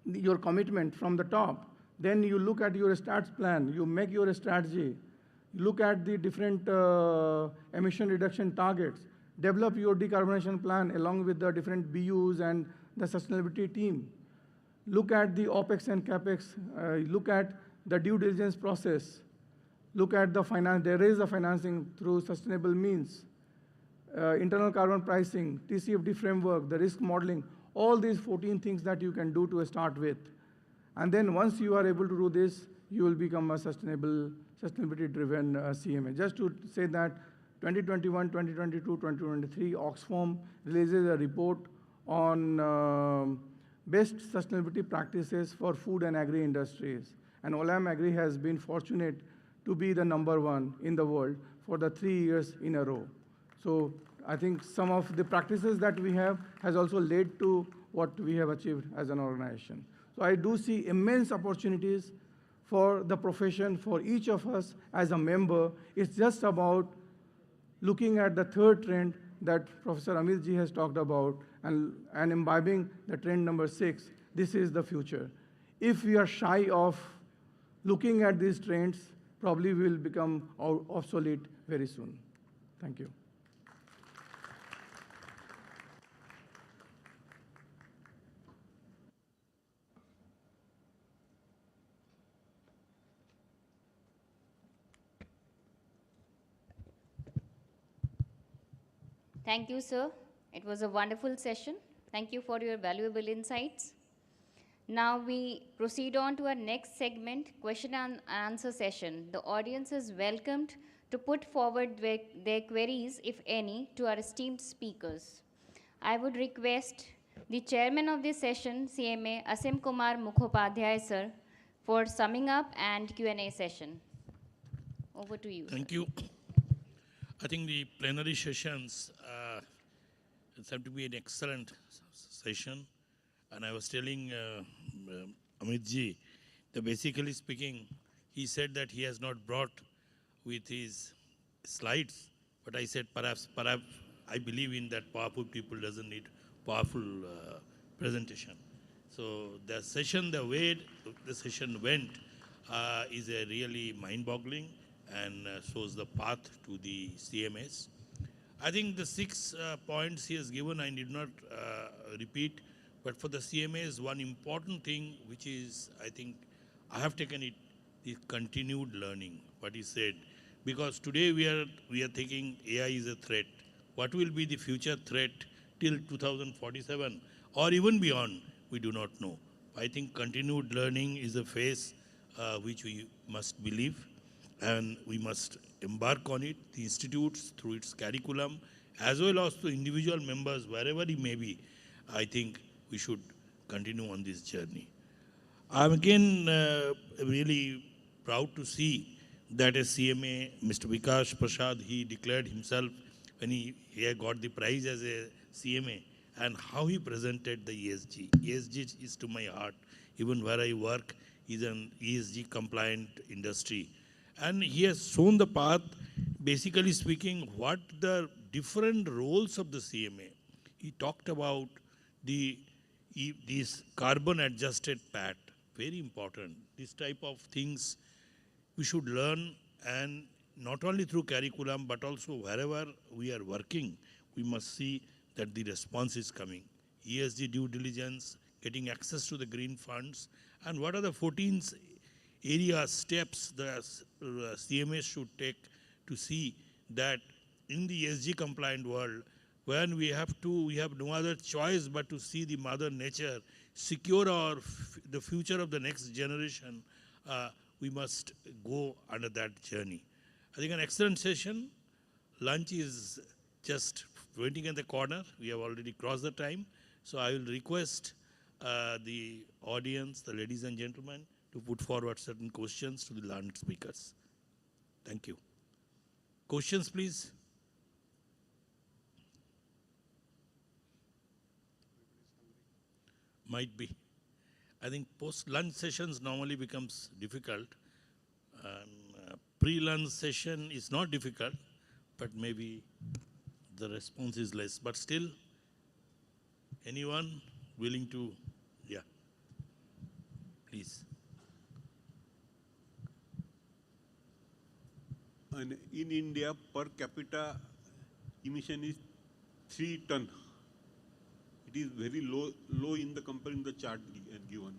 E: your commitment from the top, then you look at your stats plan, you make your strategy, look at the different emission reduction targets, develop your decarbonization plan along with the different BUs and the sustainability team. Look at the OPEX and CAPEX, look at the due diligence process, look at the finance, there is a financing through sustainable means, internal carbon pricing, TCFD framework, the risk modeling, all these 14 things that you can do to start with. And then once you are able to do this, you will become a sustainability-driven CMA. Just to say that 2021, 2022, 2023, Oxfam releases a report on best sustainability practices for food and agri industries. And Olam Agri has been fortunate to be the #1 in the world for the 3 years in a row. So I think some of the practices that we have has also led to what we have achieved as an organization. So I do see immense opportunities for the profession, for each of us as a member. It's just about looking at the third trend that Professor Amit ji has talked about and imbibing the trend number 6. This is the future. If we are shy of looking at these trends, probably we will become obsolete very soon. Thank you.
A: Thank you, sir. It was a wonderful session. Thank you for your valuable insights. Now we proceed on to our next segment, question and answer session. The audience is welcomed to put forward their queries, if any, to our esteemed speakers. I would request The chairman of this session, CMA Asim Kumar Mukhopadhyay, sir, for summing up and Q&A session. Over to you,
C: Thank
A: sir.
C: you. I think the plenary sessions it's have to be an excellent session. And I was telling Amit ji that basically speaking, he said that he has not brought with his slides, but I said perhaps I believe in that powerful people doesn't need powerful presentation. So the session, the way the session went is a really mind-boggling and shows the path to the CMS. I think the 6 points he has given, I did not repeat, but for the CMAs, one important thing which is, I think, I have taken it, is continued learning, what he said. Because today we are thinking AI is a threat. What will be the future threat till 2047 or even beyond, we do not know. I think continued learning is a phase which we must believe and we must embark on it. The institutes, through its curriculum, as well as the individual members, wherever he may be, I think we should continue on this journey. I'm again really proud to see that as CMA, Mr. Vikas Prasad, he declared himself when he got the prize as a CMA and how he presented the ESG. ESG is to my heart. Even where I work is an ESG compliant industry. And he has shown the path, basically speaking, what the different roles of the CMA. He talked about this carbon adjusted PAT, very important. This type of things we should learn, and not only through curriculum, but also wherever we are working, we must see that the response is coming. ESG due diligence, getting access to the green funds, and what are the 14 areas, steps the CMA should take to see that in the ESG compliant world, when we have no other choice but to see the mother nature, secure the future of the next generation, we must go under that journey. I think an excellent session. Lunch is just waiting in the corner. We have already crossed the time. So I will request the audience, the ladies and gentlemen, to put forward certain questions to the learned speakers. Thank you. Questions, please. Might be. I think post-lunch sessions normally becomes difficult. Pre-lunch session is not difficult, but maybe the response is less. But still, anyone willing to, yeah, please.
F: And in India, per capita emission is 3 ton. It is very low in the comparing the chart given.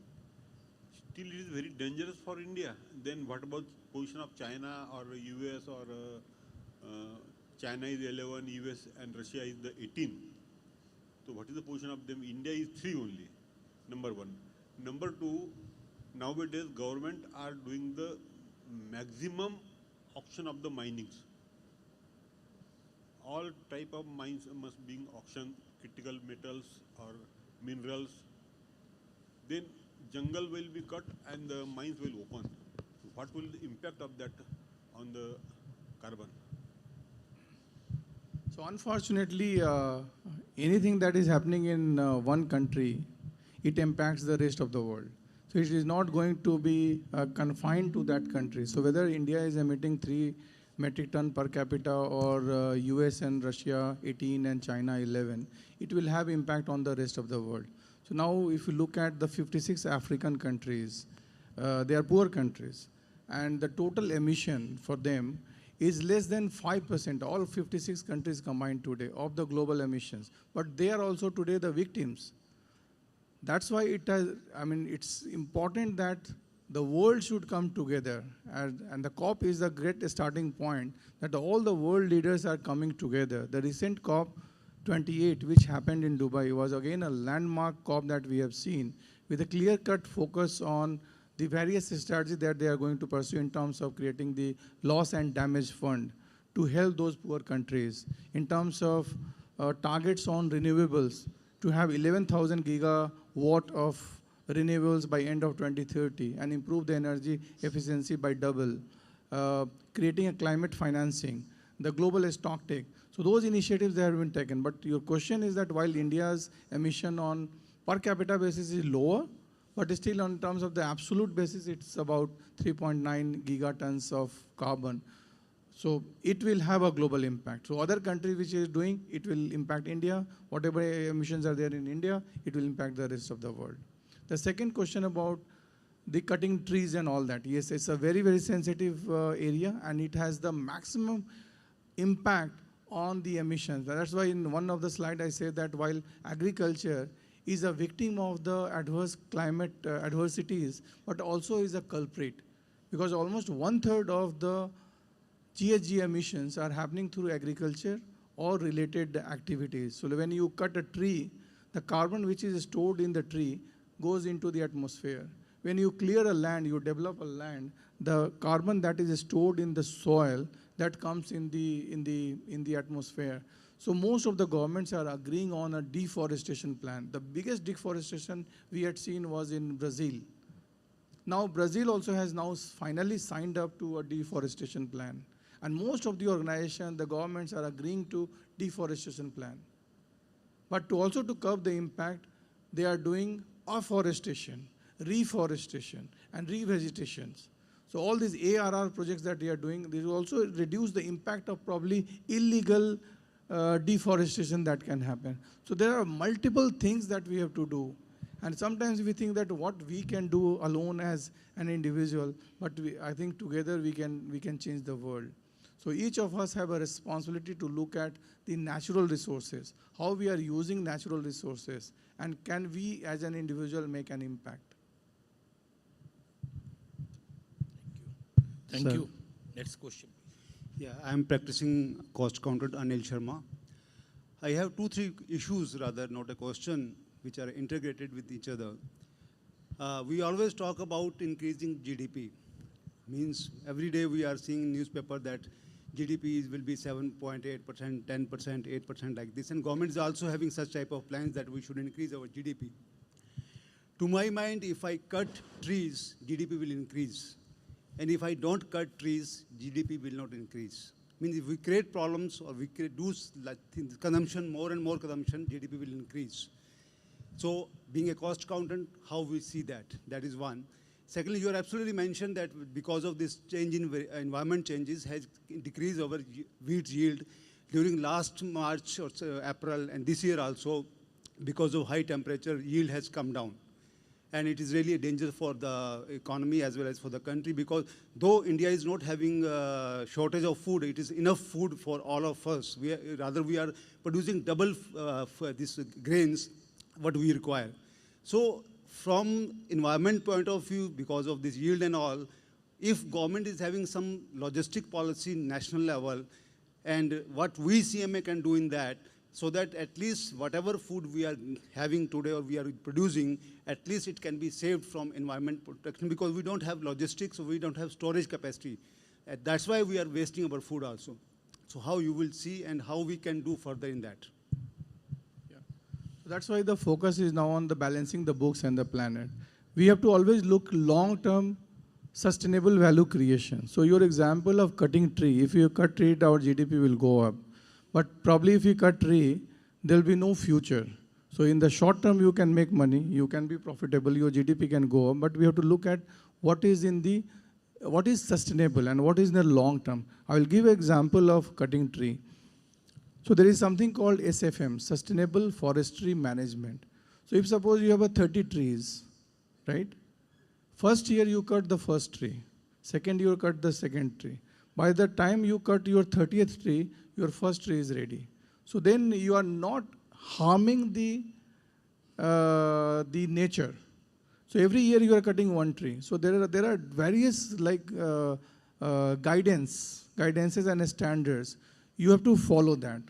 F: Still, it is very dangerous for India. Then what about position of China or US or China is 11, US and Russia is the 18. So what is the position of them? India is 3 only, number 1. Number 2, nowadays government are doing the maximum auction of the minings. All type of mines must be auctioned, critical metals or minerals. Then jungle will be cut and the mines will open. What will the impact of that on the carbon?
E: So unfortunately, anything that is happening in one country, it impacts the rest of the world. So it is not going to be confined to that country. So whether India is emitting 3 metric ton per capita or US and Russia 18 and China 11, it will have impact on the rest of the world. So now if you look at the 56 African countries, they are poor countries. And the total emission for them is less than 5%, all 56 countries combined today, of the global emissions. But they are also today the victims. That's why it's important that the world should come together. And the COP is a great starting point that all the world leaders are coming together. The recent COP 28, which happened in Dubai, was again a landmark COP that we have seen with a clear-cut focus on the various strategies that they are going to pursue in terms of creating the loss and damage fund to help those poor countries, in terms of targets on renewables, to have 11,000 gigawatt of renewables by end of 2030 and improve the energy efficiency by double, creating a climate financing, the global stock take. So those initiatives they have been taken. But your question is that while India's emission on per capita basis is lower, but still on terms of the absolute basis, it's about 3.9 gigatons of carbon. So it will have a global impact. So other countries which is doing, it will impact India. Whatever emissions are there in India, it will impact the rest of the world. The second question about the cutting trees and all that. Yes, it's a very, very sensitive area, and it has the maximum impact on the emissions. That's why in one of the slides I say that while agriculture is a victim of the adverse climate adversities, but also is a culprit, because almost 1/3 of the GHG emissions are happening through agriculture or related activities. So when you cut a tree, the carbon which is stored in the tree goes into the atmosphere. When you clear a land, you develop a land, the carbon that is stored in the soil, that comes in the atmosphere. So most of the governments are agreeing on a deforestation plan. The biggest deforestation we had seen was in Brazil. Now Brazil also has now finally signed up to a deforestation plan. And most of the organizations, the governments are agreeing to deforestation plan. But to curb the impact, they are doing afforestation, reforestation, and revegetations. So all these ARR projects that they are doing, they will also reduce the impact of probably illegal deforestation that can happen. So there are multiple things that we have to do. And sometimes we think that what we can do alone as an individual, but I think together we can change the world. So each of us have a responsibility to look at the natural resources, how we are using natural resources, and can we as an individual make an impact.
C: Thank
E: Sir.
C: you. Next question.
G: Yeah, I am practicing cost accountant Anil Sharma. I have 2-3 issues rather, not a question, which are integrated with each other. We always talk about increasing GDP. Means every day we are seeing newspaper that GDP will be 7.8%, 10%, 8% like this. And government is also having such type of plans that we should increase our GDP. To my mind, if I cut trees, GDP will increase. And if I don't cut trees, GDP will not increase. Means if we create problems or we do consumption, more and more consumption, GDP will increase. So being a cost accountant, how we see that? That is one. Secondly, you are absolutely mentioned that because of this change in environment changes has decreased our wheat yield during last March or April, and this year also because of high temperature, yield has come down. And it is really a danger for the economy as well as for the country, because though India is not having a shortage of food, it is enough food for all of us. We are producing double these grains what we require. So from environment point of view, because of this yield and all, if government is having some logistic policy national level, and what we CMA can do in that, so that at least whatever food we are having today or we are producing, at least it can be saved from environment protection, because we don't have logistics, so we don't have storage capacity. That's why we are wasting our food also. So how you will see and how we can do further in that?
E: Yeah. So that's why the focus is now on the balancing the books and the planet. We have to always look long-term sustainable value creation. So your example of cutting tree, if you cut tree, our GDP will go up. But probably if you cut tree, there will be no future. So in the short term, you can make money, you can be profitable, your GDP can go up, but we have to look at what is sustainable and what is in the long term. I will give an example of cutting tree. So there is something called SFM, Sustainable Forestry Management. So if suppose you have 30 trees, right? First year you cut the first tree, second year you cut the second tree. By the time you cut your 30th tree, your first tree is ready. So then you are not harming the nature. So every year you are cutting one tree. So there are various guidances and standards. You have to follow that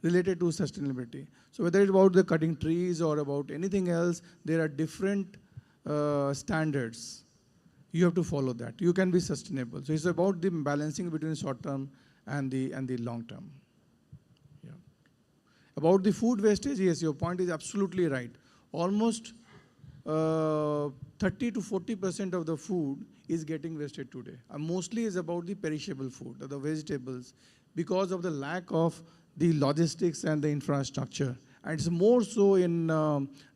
E: related to sustainability. So whether it's about the cutting trees or about anything else, there are different standards. You have to follow that. You can be sustainable. So it's about the balancing between short term and the long term. Yeah. About the food wastage, yes, your point is absolutely right. Almost 30 to 40% of the food is getting wasted today. And mostly is about the perishable food, the vegetables, because of the lack of the logistics and the infrastructure. And it's more so in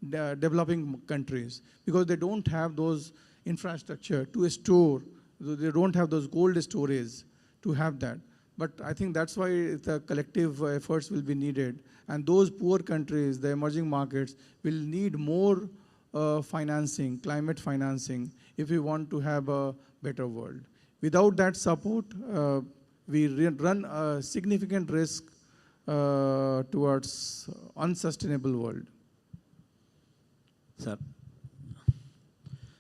E: developing countries because they don't have those infrastructure to store. They don't have those cold storage to have that. But I think that's why the collective efforts will be needed. And those poor countries, the emerging markets, will need more financing, climate financing, if we want to have a better world. Without that support, we run a significant risk towards unsustainable world.
H: Sir,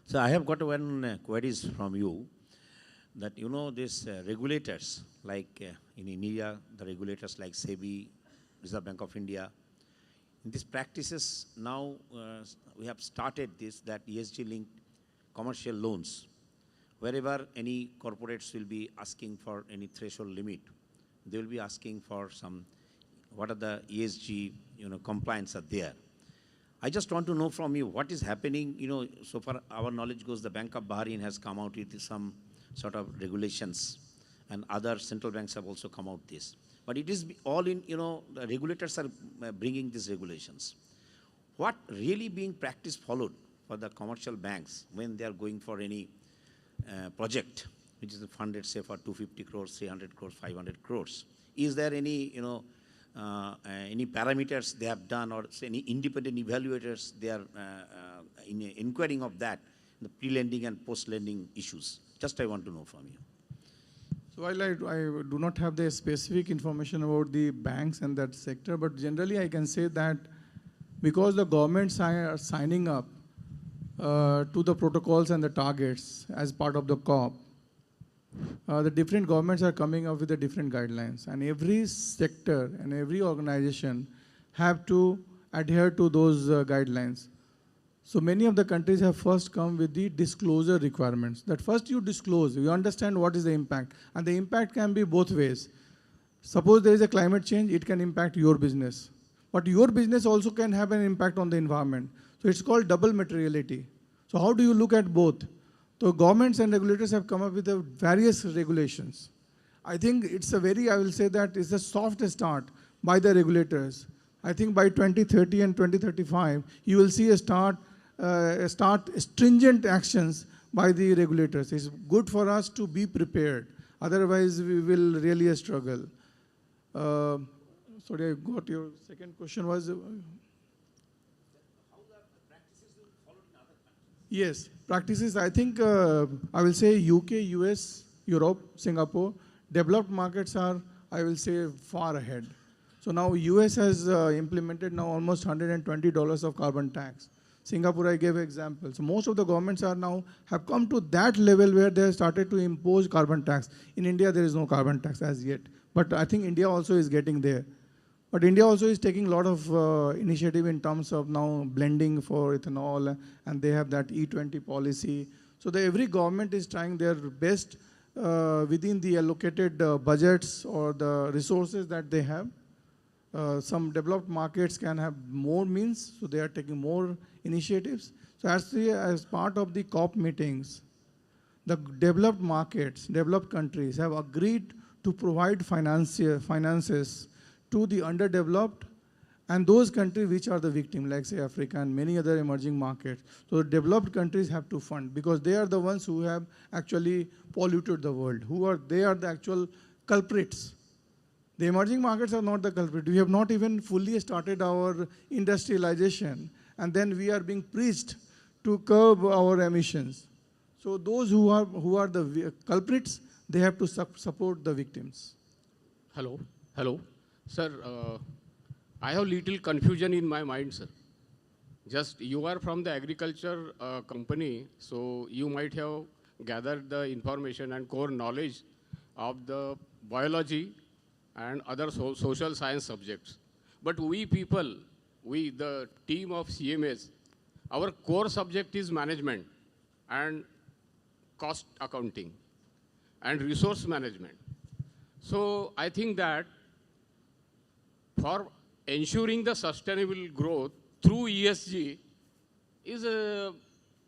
H: so I have got one queries from you that these regulators like in India, the regulators like SEBI, Reserve Bank of India, in these practices now we have started this that ESG linked commercial loans. Wherever any corporates will be asking for any threshold limit, they will be asking for some, what are the ESG compliance are there. I just want to know from you what is happening. So far our knowledge goes the Bank of Bahrain has come out with some sort of regulations, and other central banks have also come out this. But it is all in, the regulators are bringing these regulations. What really being practice followed for the commercial banks when they are going for any project, which is funded, say, for 250 crores, 300 crores, 500 crores? Is there any, any parameters they have done, or say, any independent evaluators they are inquiring of that, the pre-lending and post-lending issues? Just I want to know from you.
E: So while I do not have the specific information about the banks and that sector, but generally I can say that because the governments are signing up to the protocols and the targets as part of the COP, the different governments are coming up with the different guidelines, and every sector and every organization have to adhere to those guidelines. So many of the countries have first come with the disclosure requirements, that first you disclose, you understand what is the impact, and the impact can be both ways. Suppose there is a climate change, it can impact your business, but your business also can have an impact on the environment. So it's called double materiality. So how do you look at both? So governments and regulators have come up with the various regulations. I think it's a very, I will say that it's a soft start by the regulators. I think by 2030 and 2035, you will see a start stringent actions by the regulators. It's good for us to be prepared. Otherwise, we will really struggle. Sorry, I got your second question was? How the
H: practices will follow in other countries?
E: Yes, practices, I think, I will say UK, US, Europe, Singapore, developed markets are, I will say, far ahead. So now US has implemented now almost $120 of carbon tax. Singapore, I gave examples. So most of the governments are now have come to that level where they have started to impose carbon tax. In India, there is no carbon tax as yet. But I think India also is getting there. But India also is taking a lot of initiative in terms of now blending for ethanol, and they have that E20 policy. So every government is trying their best within the allocated budgets or the resources that they have. Some developed markets can have more means, so they are taking more initiatives. So as part of the COP meetings, the developed markets, developed countries have agreed to provide finances to the underdeveloped and those countries which are the victim, like say Africa and many other emerging markets. So the developed countries have to fund because they are the ones who have actually polluted the world, they are the actual culprits. The emerging markets are not the culprit. We have not even fully started our industrialization, and then we are being preached to curb our emissions. So those who are the culprits, they have to support the victims.
I: Hello. Sir, I have little confusion in my mind, sir. Just you are from the agriculture company, so you might have gathered the information and core knowledge of the biology and other social science subjects. But we people, the team of CMAs, our core subject is management and cost accounting and resource management. So I think that for ensuring the sustainable growth through ESG is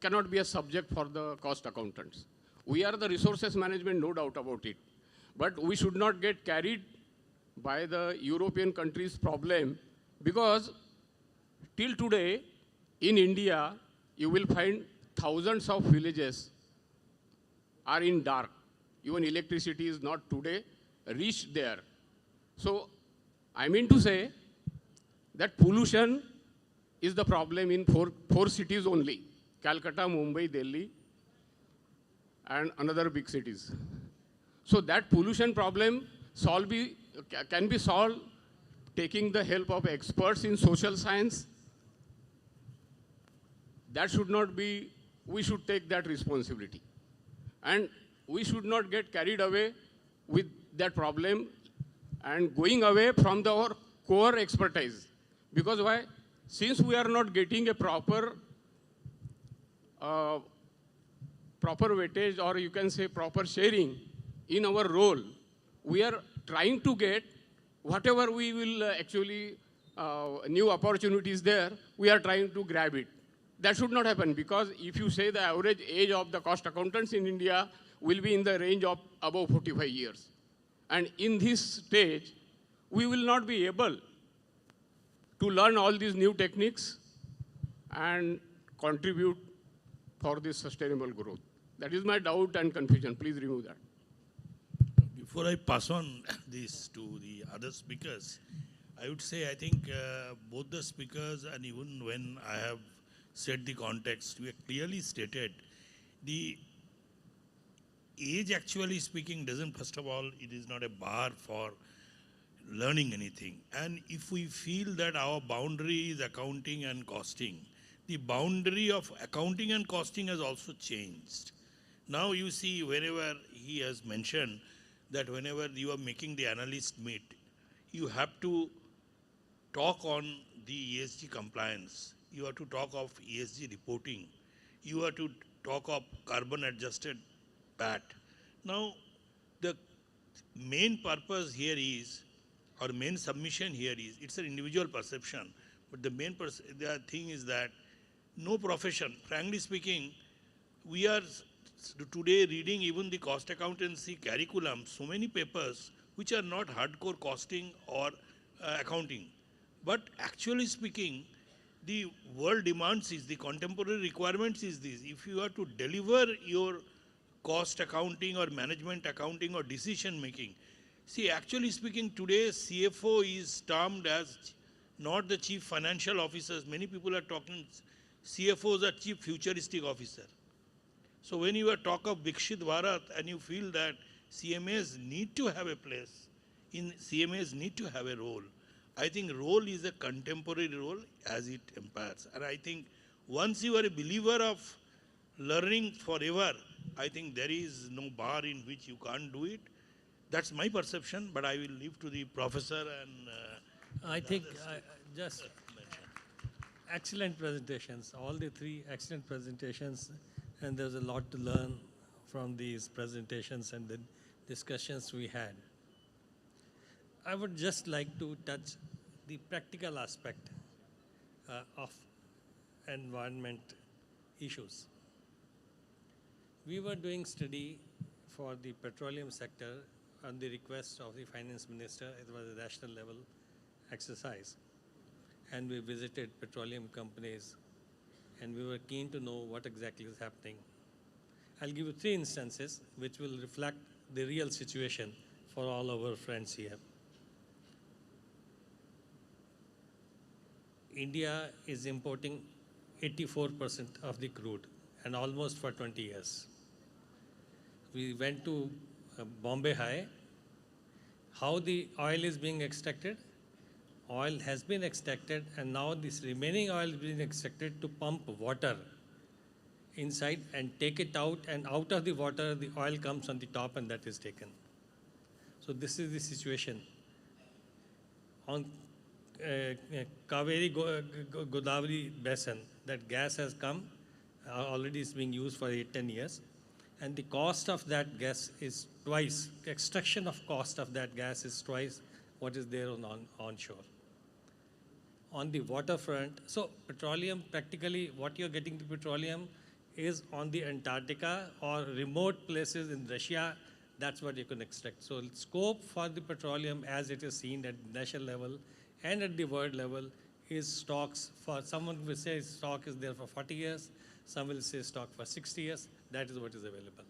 I: cannot be a subject for the cost accountants. We are the resources management, no doubt about it. But we should not get carried by the European countries' problem, because till today in India, you will find thousands of villages are in dark. Even electricity is not today reached there. So I mean to say that pollution is the problem in four cities only: Calcutta, Mumbai, Delhi, and another big cities. So that pollution problem can be solved taking the help of experts in social science. That should not be, we should take that responsibility. And we should not get carried away with that problem and going away from our core expertise. Because why? Since we are not getting a proper weightage, or you can say proper sharing in our role, we are trying to get whatever we will actually, new opportunities there, we are trying to grab it. That should not happen, because if you say the average age of the cost accountants in India will be in the range of above 45 years. And in this stage, we will not be able to learn all these new techniques and contribute for this sustainable growth. That is my doubt and confusion. Please remove that.
C: Before I pass on this to the other speakers, I would say I think both the speakers, and even when I have said the context, we have clearly stated the age, actually speaking, doesn't, first of all, it is not a bar for learning anything. And if we feel that our boundary is accounting and costing, the boundary of accounting and costing has also changed. Now you see, wherever he has mentioned that whenever you are making the analyst meet, you have to talk on the ESG compliance. You have to talk of ESG reporting. You have to talk of carbon adjusted PAT. Now, the main purpose here is, or main submission here is, it's an individual perception, but the main the thing is that no profession, frankly speaking, we are today reading even the cost accountancy curriculum, so many papers which are not hardcore costing or accounting. But actually speaking, the world demands is, the contemporary requirements is this: if you are to deliver your cost accounting or management accounting or decision making, see, actually speaking, today CFO is termed as not the chief financial officers. Many people are talking, CFOs are chief futuristic officer. So when you talk of Viksit Bharat and you feel that CMAs need to have a place, CMAs need to have a role, I think role is a contemporary role as it impairs. And I think once you are a believer of learning forever, I think there is no bar in which you can't do it. That's my perception, but I will leave to the professor and
J: I think just excellent presentations, all the three excellent presentations, and there's a lot to learn from these presentations and the discussions we had. I would just like to touch the practical aspect of environment issues. We were doing study for the petroleum sector on the request of the finance minister. It was a national level exercise. And we visited petroleum companies, and we were keen to know what exactly is happening. I'll give you 3 instances which will reflect the real situation for all our friends here. India is importing 84% of the crude, and almost for 20 years. We went to Bombay High. How the oil is being extracted? Oil has been extracted, and now this remaining oil is being extracted to pump water inside and take it out, and out of the water the oil comes on the top, and that is taken. So this is the situation. On Kaveri Godavari basin, that gas has come, already is being used for 8-10 years, and the cost of that gas is twice, the extraction of cost of that gas is twice what is there on onshore. On the waterfront, so petroleum, practically what you're getting the petroleum is on the Antarctica or remote places in Russia. That's what you can extract. So scope for the petroleum as it is seen at national level and at the world level is stocks. For someone will say stock is there for 40 years, some will say stock for 60 years. That is what is available.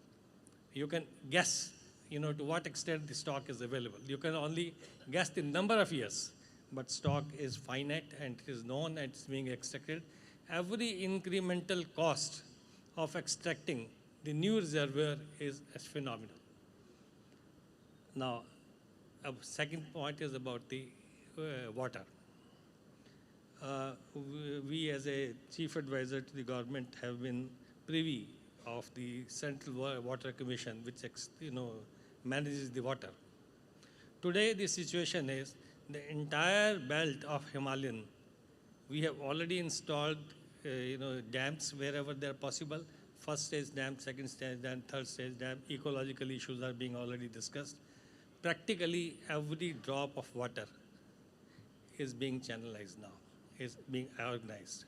J: You can guess, to what extent the stock is available. You can only guess the number of years, but stock is finite and it is known and it's being extracted. Every incremental cost of extracting the new reservoir is phenomenal. Now, a second point is about the water. We as a chief advisor to the government have been privy of the Central Water Commission, which manages the water. Today, the situation is the entire belt of Himalayan. We have already installed, dams wherever they are possible. First stage dam, second stage dam, third stage dam. Ecological issues are being already discussed. Practically every drop of water is being channelized now, is being organized.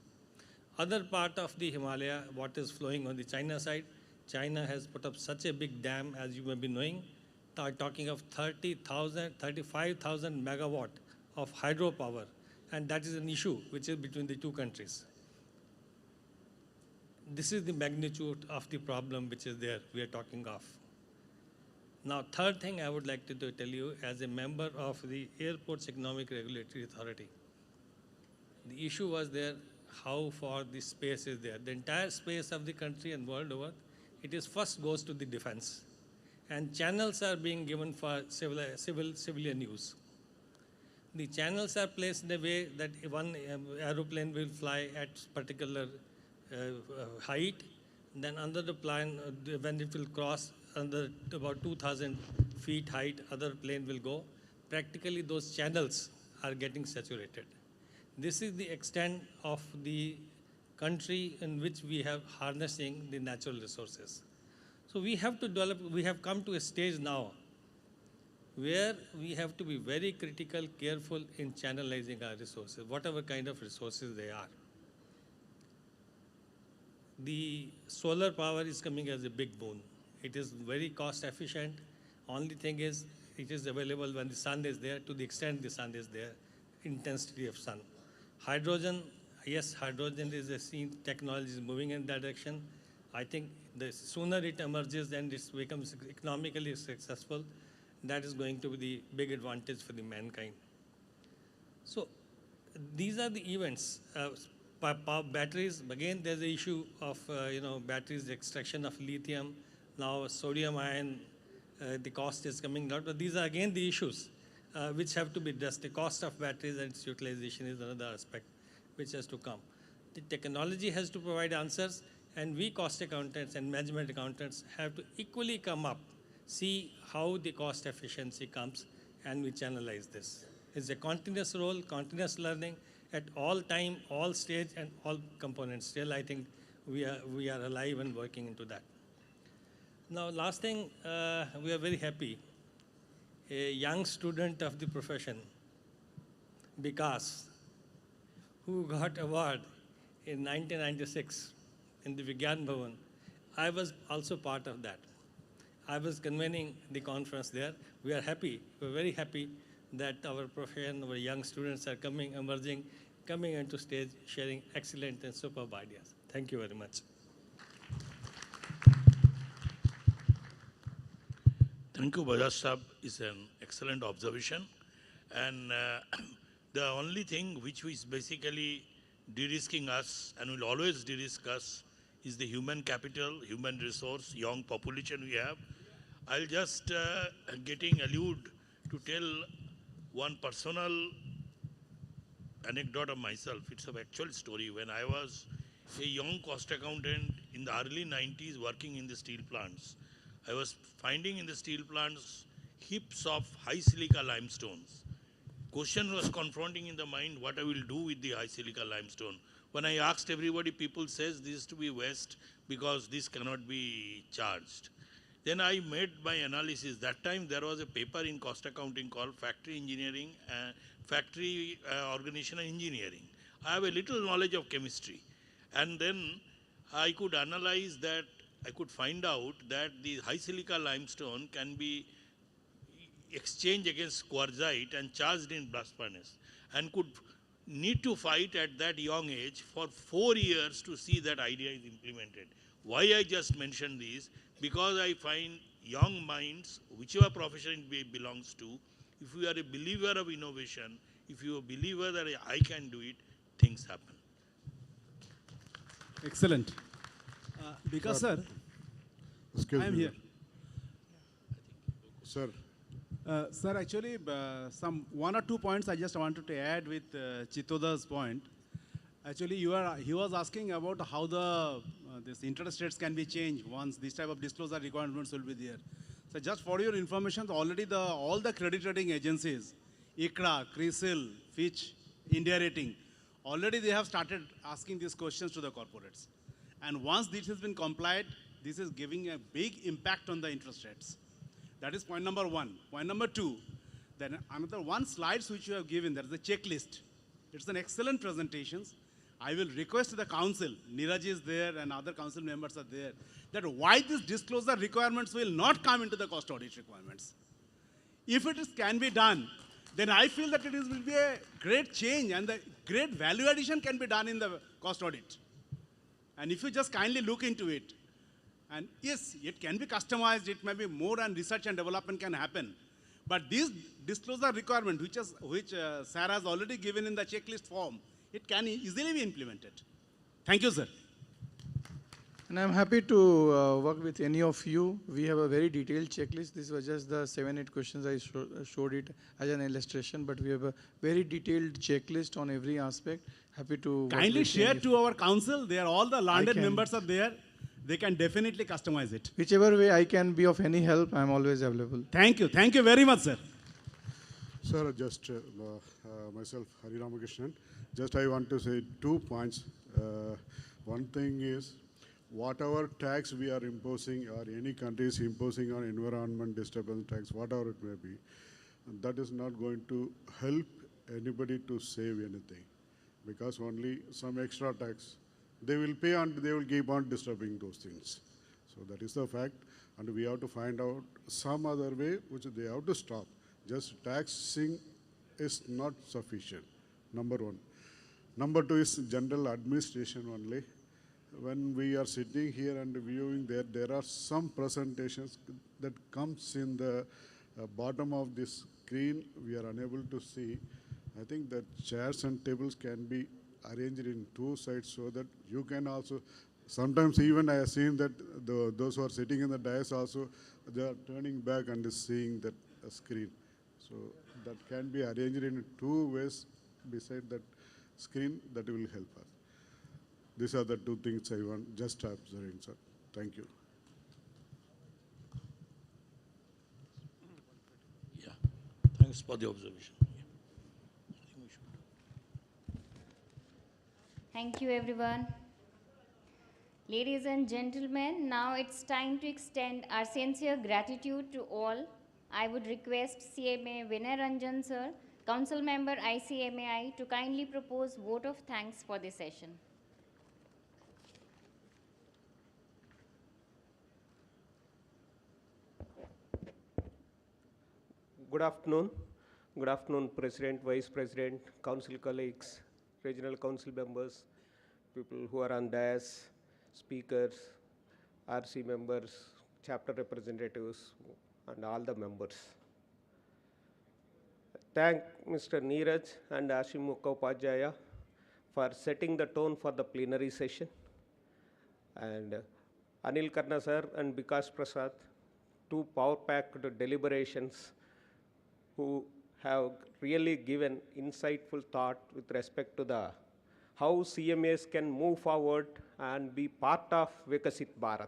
J: Other part of the Himalaya, what is flowing on the China side, China has put up such a big dam, as you may be knowing, talking of 35,000 megawatt of hydropower, and that is an issue which is between the two countries. This is the magnitude of the problem which is there, we are talking of. Now, third thing I would like to tell you as a member of the Airports Economic Regulatory Authority, the issue was there how far the space is there. The entire space of the country and world over, it is first goes to the defense. And channels are being given for civilian use. The channels are placed in a way that one aeroplane will fly at particular height, then under the plane, when it will cross under about 2,000 feet height, other plane will go. Practically those channels are getting saturated. This is the extent of the country in which we have harnessing the natural resources. So we have to develop, we have come to a stage now where we have to be very critical, careful in channelizing our resources, whatever kind of resources they are. The solar power is coming as a big boon. It is very cost efficient. Only thing is, it is available when the sun is there, to the extent the sun is there, intensity of sun. Hydrogen, yes, hydrogen is a seen technology is moving in that direction. I think the sooner it emerges and it becomes economically successful, that is going to be the big advantage for the mankind. So these are the events. Batteries, again, there's the issue of, batteries, extraction of lithium. Now sodium ion, the cost is coming out. But these are again the issues which have to be addressed. The cost of batteries and its utilization is another aspect which has to come. The technology has to provide answers, and we cost accountants and management accountants have to equally come up, see how the cost efficiency comes, and we channelize this. It's a continuous role, continuous learning at all time, all stage, and all components. Still, I think we are alive and working into that. Now, last thing, we are very happy. A young student of the profession, Vikas, who got award in 1996 in the Vigyan Bhavan, I was also part of that. I was convening the conference there. We are happy, we're very happy that our profession, our young students are coming, emerging, coming onto stage, sharing excellent and superb ideas. Thank you very much.
C: Thank you, Bharat Sahab. Is an excellent observation. And the only thing which is basically de-risking us and will always de-risk us is the human capital, human resource, young population we have. I'll just allude to tell one personal anecdote of myself. It's an actual story. When I was a young cost accountant in the early 90s working in the steel plants, I was finding in the steel plants heaps of high silica limestones. Question was confronting in the mind what I will do with the high silica limestone. When I asked everybody, people says this is to be waste because this cannot be charged. Then I made my analysis. That time there was a paper in cost accounting called factory engineering, factory organization and engineering. I have a little knowledge of chemistry. And then I could analyze that, I could find out that the high silica limestone can be exchanged against quartzite and charged in blast furnace, and could need to fight at that young age for 4 years to see that idea is implemented. Why I just mentioned this? Because I find young minds, whichever profession it belongs to, if you are a believer of innovation, if you are a believer that I can do it, things happen.
K: Excellent. Because, sir,
L: Excuse
K: I am
L: me.
K: here.
L: Sir,
K: Sir, actually, some 1 or 2 points I just wanted to add with Chitoda's point. Actually, he was asking about how this interest rates can be changed once this type of disclosure requirements will be there. So just for your information, already all the credit rating agencies, ICRA, CRISIL, Fitch, India Rating, already they have started asking these questions to the corporates. And once this has been complied, this is giving a big impact on the interest rates. That is point number 1. Point number 2, then another one slides which you have given, there is a checklist. It's an excellent presentation. I will request the council, Neeraj is there and other council members are there, that why these disclosure requirements will not come into the cost audit requirements. If can be done, then I feel that will be a great change and the great value addition can be done in the cost audit. And if you just kindly look into it, and yes, it can be customized, it may be more, and research and development can happen. But this disclosure requirement, which Sarah has already given in the checklist form, it can easily be implemented. Thank you, sir.
E: And I'm happy to work with any of you. We have a very detailed checklist. This was just the 7-8 questions I showed it as an illustration, but we have a very detailed checklist on every aspect. Happy to
K: kindly share to our council. There, all the landed members are there. They can definitely customize it.
E: Whichever way I can be of any help, I'm always available.
K: Thank you. Thank you very much, sir.
L: sir, just myself, Hari Ramakrishnan, just I want to say 2 points. One thing is, whatever tax we are imposing or any country is imposing on environment disturbance tax, whatever it may be, that is not going to help anybody to save anything, because only some extra tax they will pay and they will keep on disturbing those things. So that is the fact, and we have to find out some other way which they have to stop. Just taxing is not sufficient, number 1. Number 2 is general administration only. When we are sitting here and viewing there are some presentations that comes in the bottom of this screen, we are unable to see. I think that chairs and tables can be arranged in 2 sides so that you can also, sometimes even I have seen that those who are sitting in the dais also, they are turning back and seeing that screen. So that can be arranged in 2 ways beside that screen, that will help us. These are the 2 things I want just observing, sir. Thank you.
C: Yeah, thanks for the observation.
A: Thank you, everyone. Ladies and gentlemen, now it's time to extend our sincere gratitude to all. I would request CMA Vinay Ranjan sir, Council Member ICMAI, to kindly propose vote of thanks for this session.
M: Good afternoon. Good afternoon, President, Vice President, Council colleagues, Regional Council members, people who are on dais, speakers, RC members, chapter representatives, and all the members. Thank Mr. Neeraj and Ashim Mukhopadhyaya for setting the tone for the plenary session. And Anil Karna sir and Bikash Prasad, 2 power-packed deliberations who have really given insightful thought with respect to the how CMAs can move forward and be part of Viksit Bharat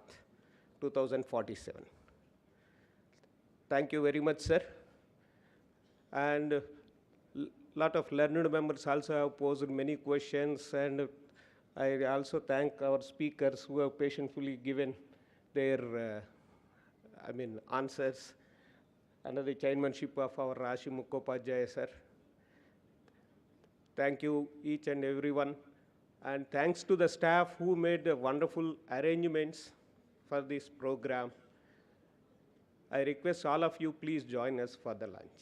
M: 2047. Thank you very much, sir. And lot of learned members also have posed many questions, and I also thank our speakers who have patiently given their answers under the chairmanship of our Ashim Mukhopadhyaya sir. Thank you each and everyone, and thanks to the staff who made wonderful arrangements for this program. I request all of you, please join us for the lunch.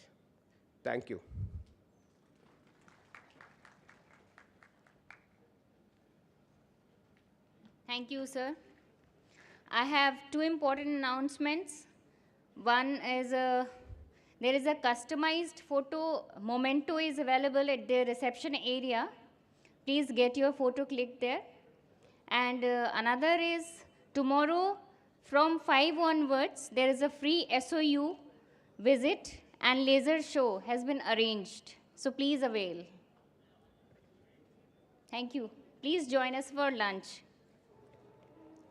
M: Thank you.
A: Thank you, sir. I have two important announcements. One is there is a customized photo memento is available at the reception area. Please get your photo clicked there. And another is tomorrow from 5 onwards, there is a free SOU visit and laser show has been arranged. So please avail. Thank you. Please join us for lunch.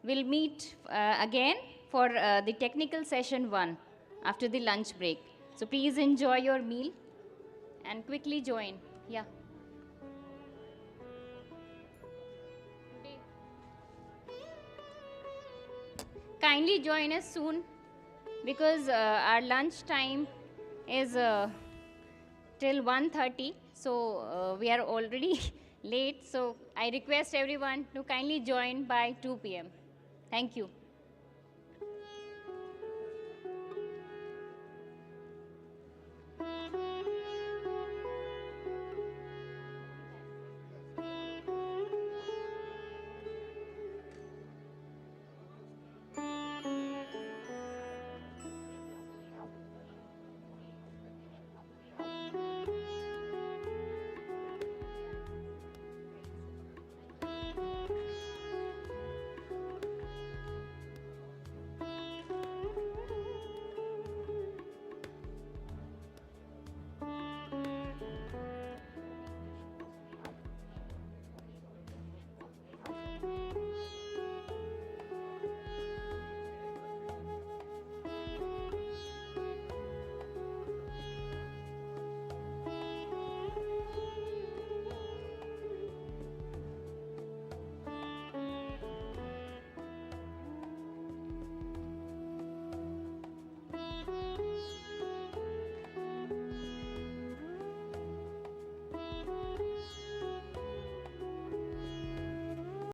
A: We'll meet again for the technical session 1 after the lunch break. So please enjoy your meal and quickly join. Yeah. Kindly join us soon because our lunch time is till 1:30. So we are already late. So I request everyone to kindly join by 2 p.m. Thank you.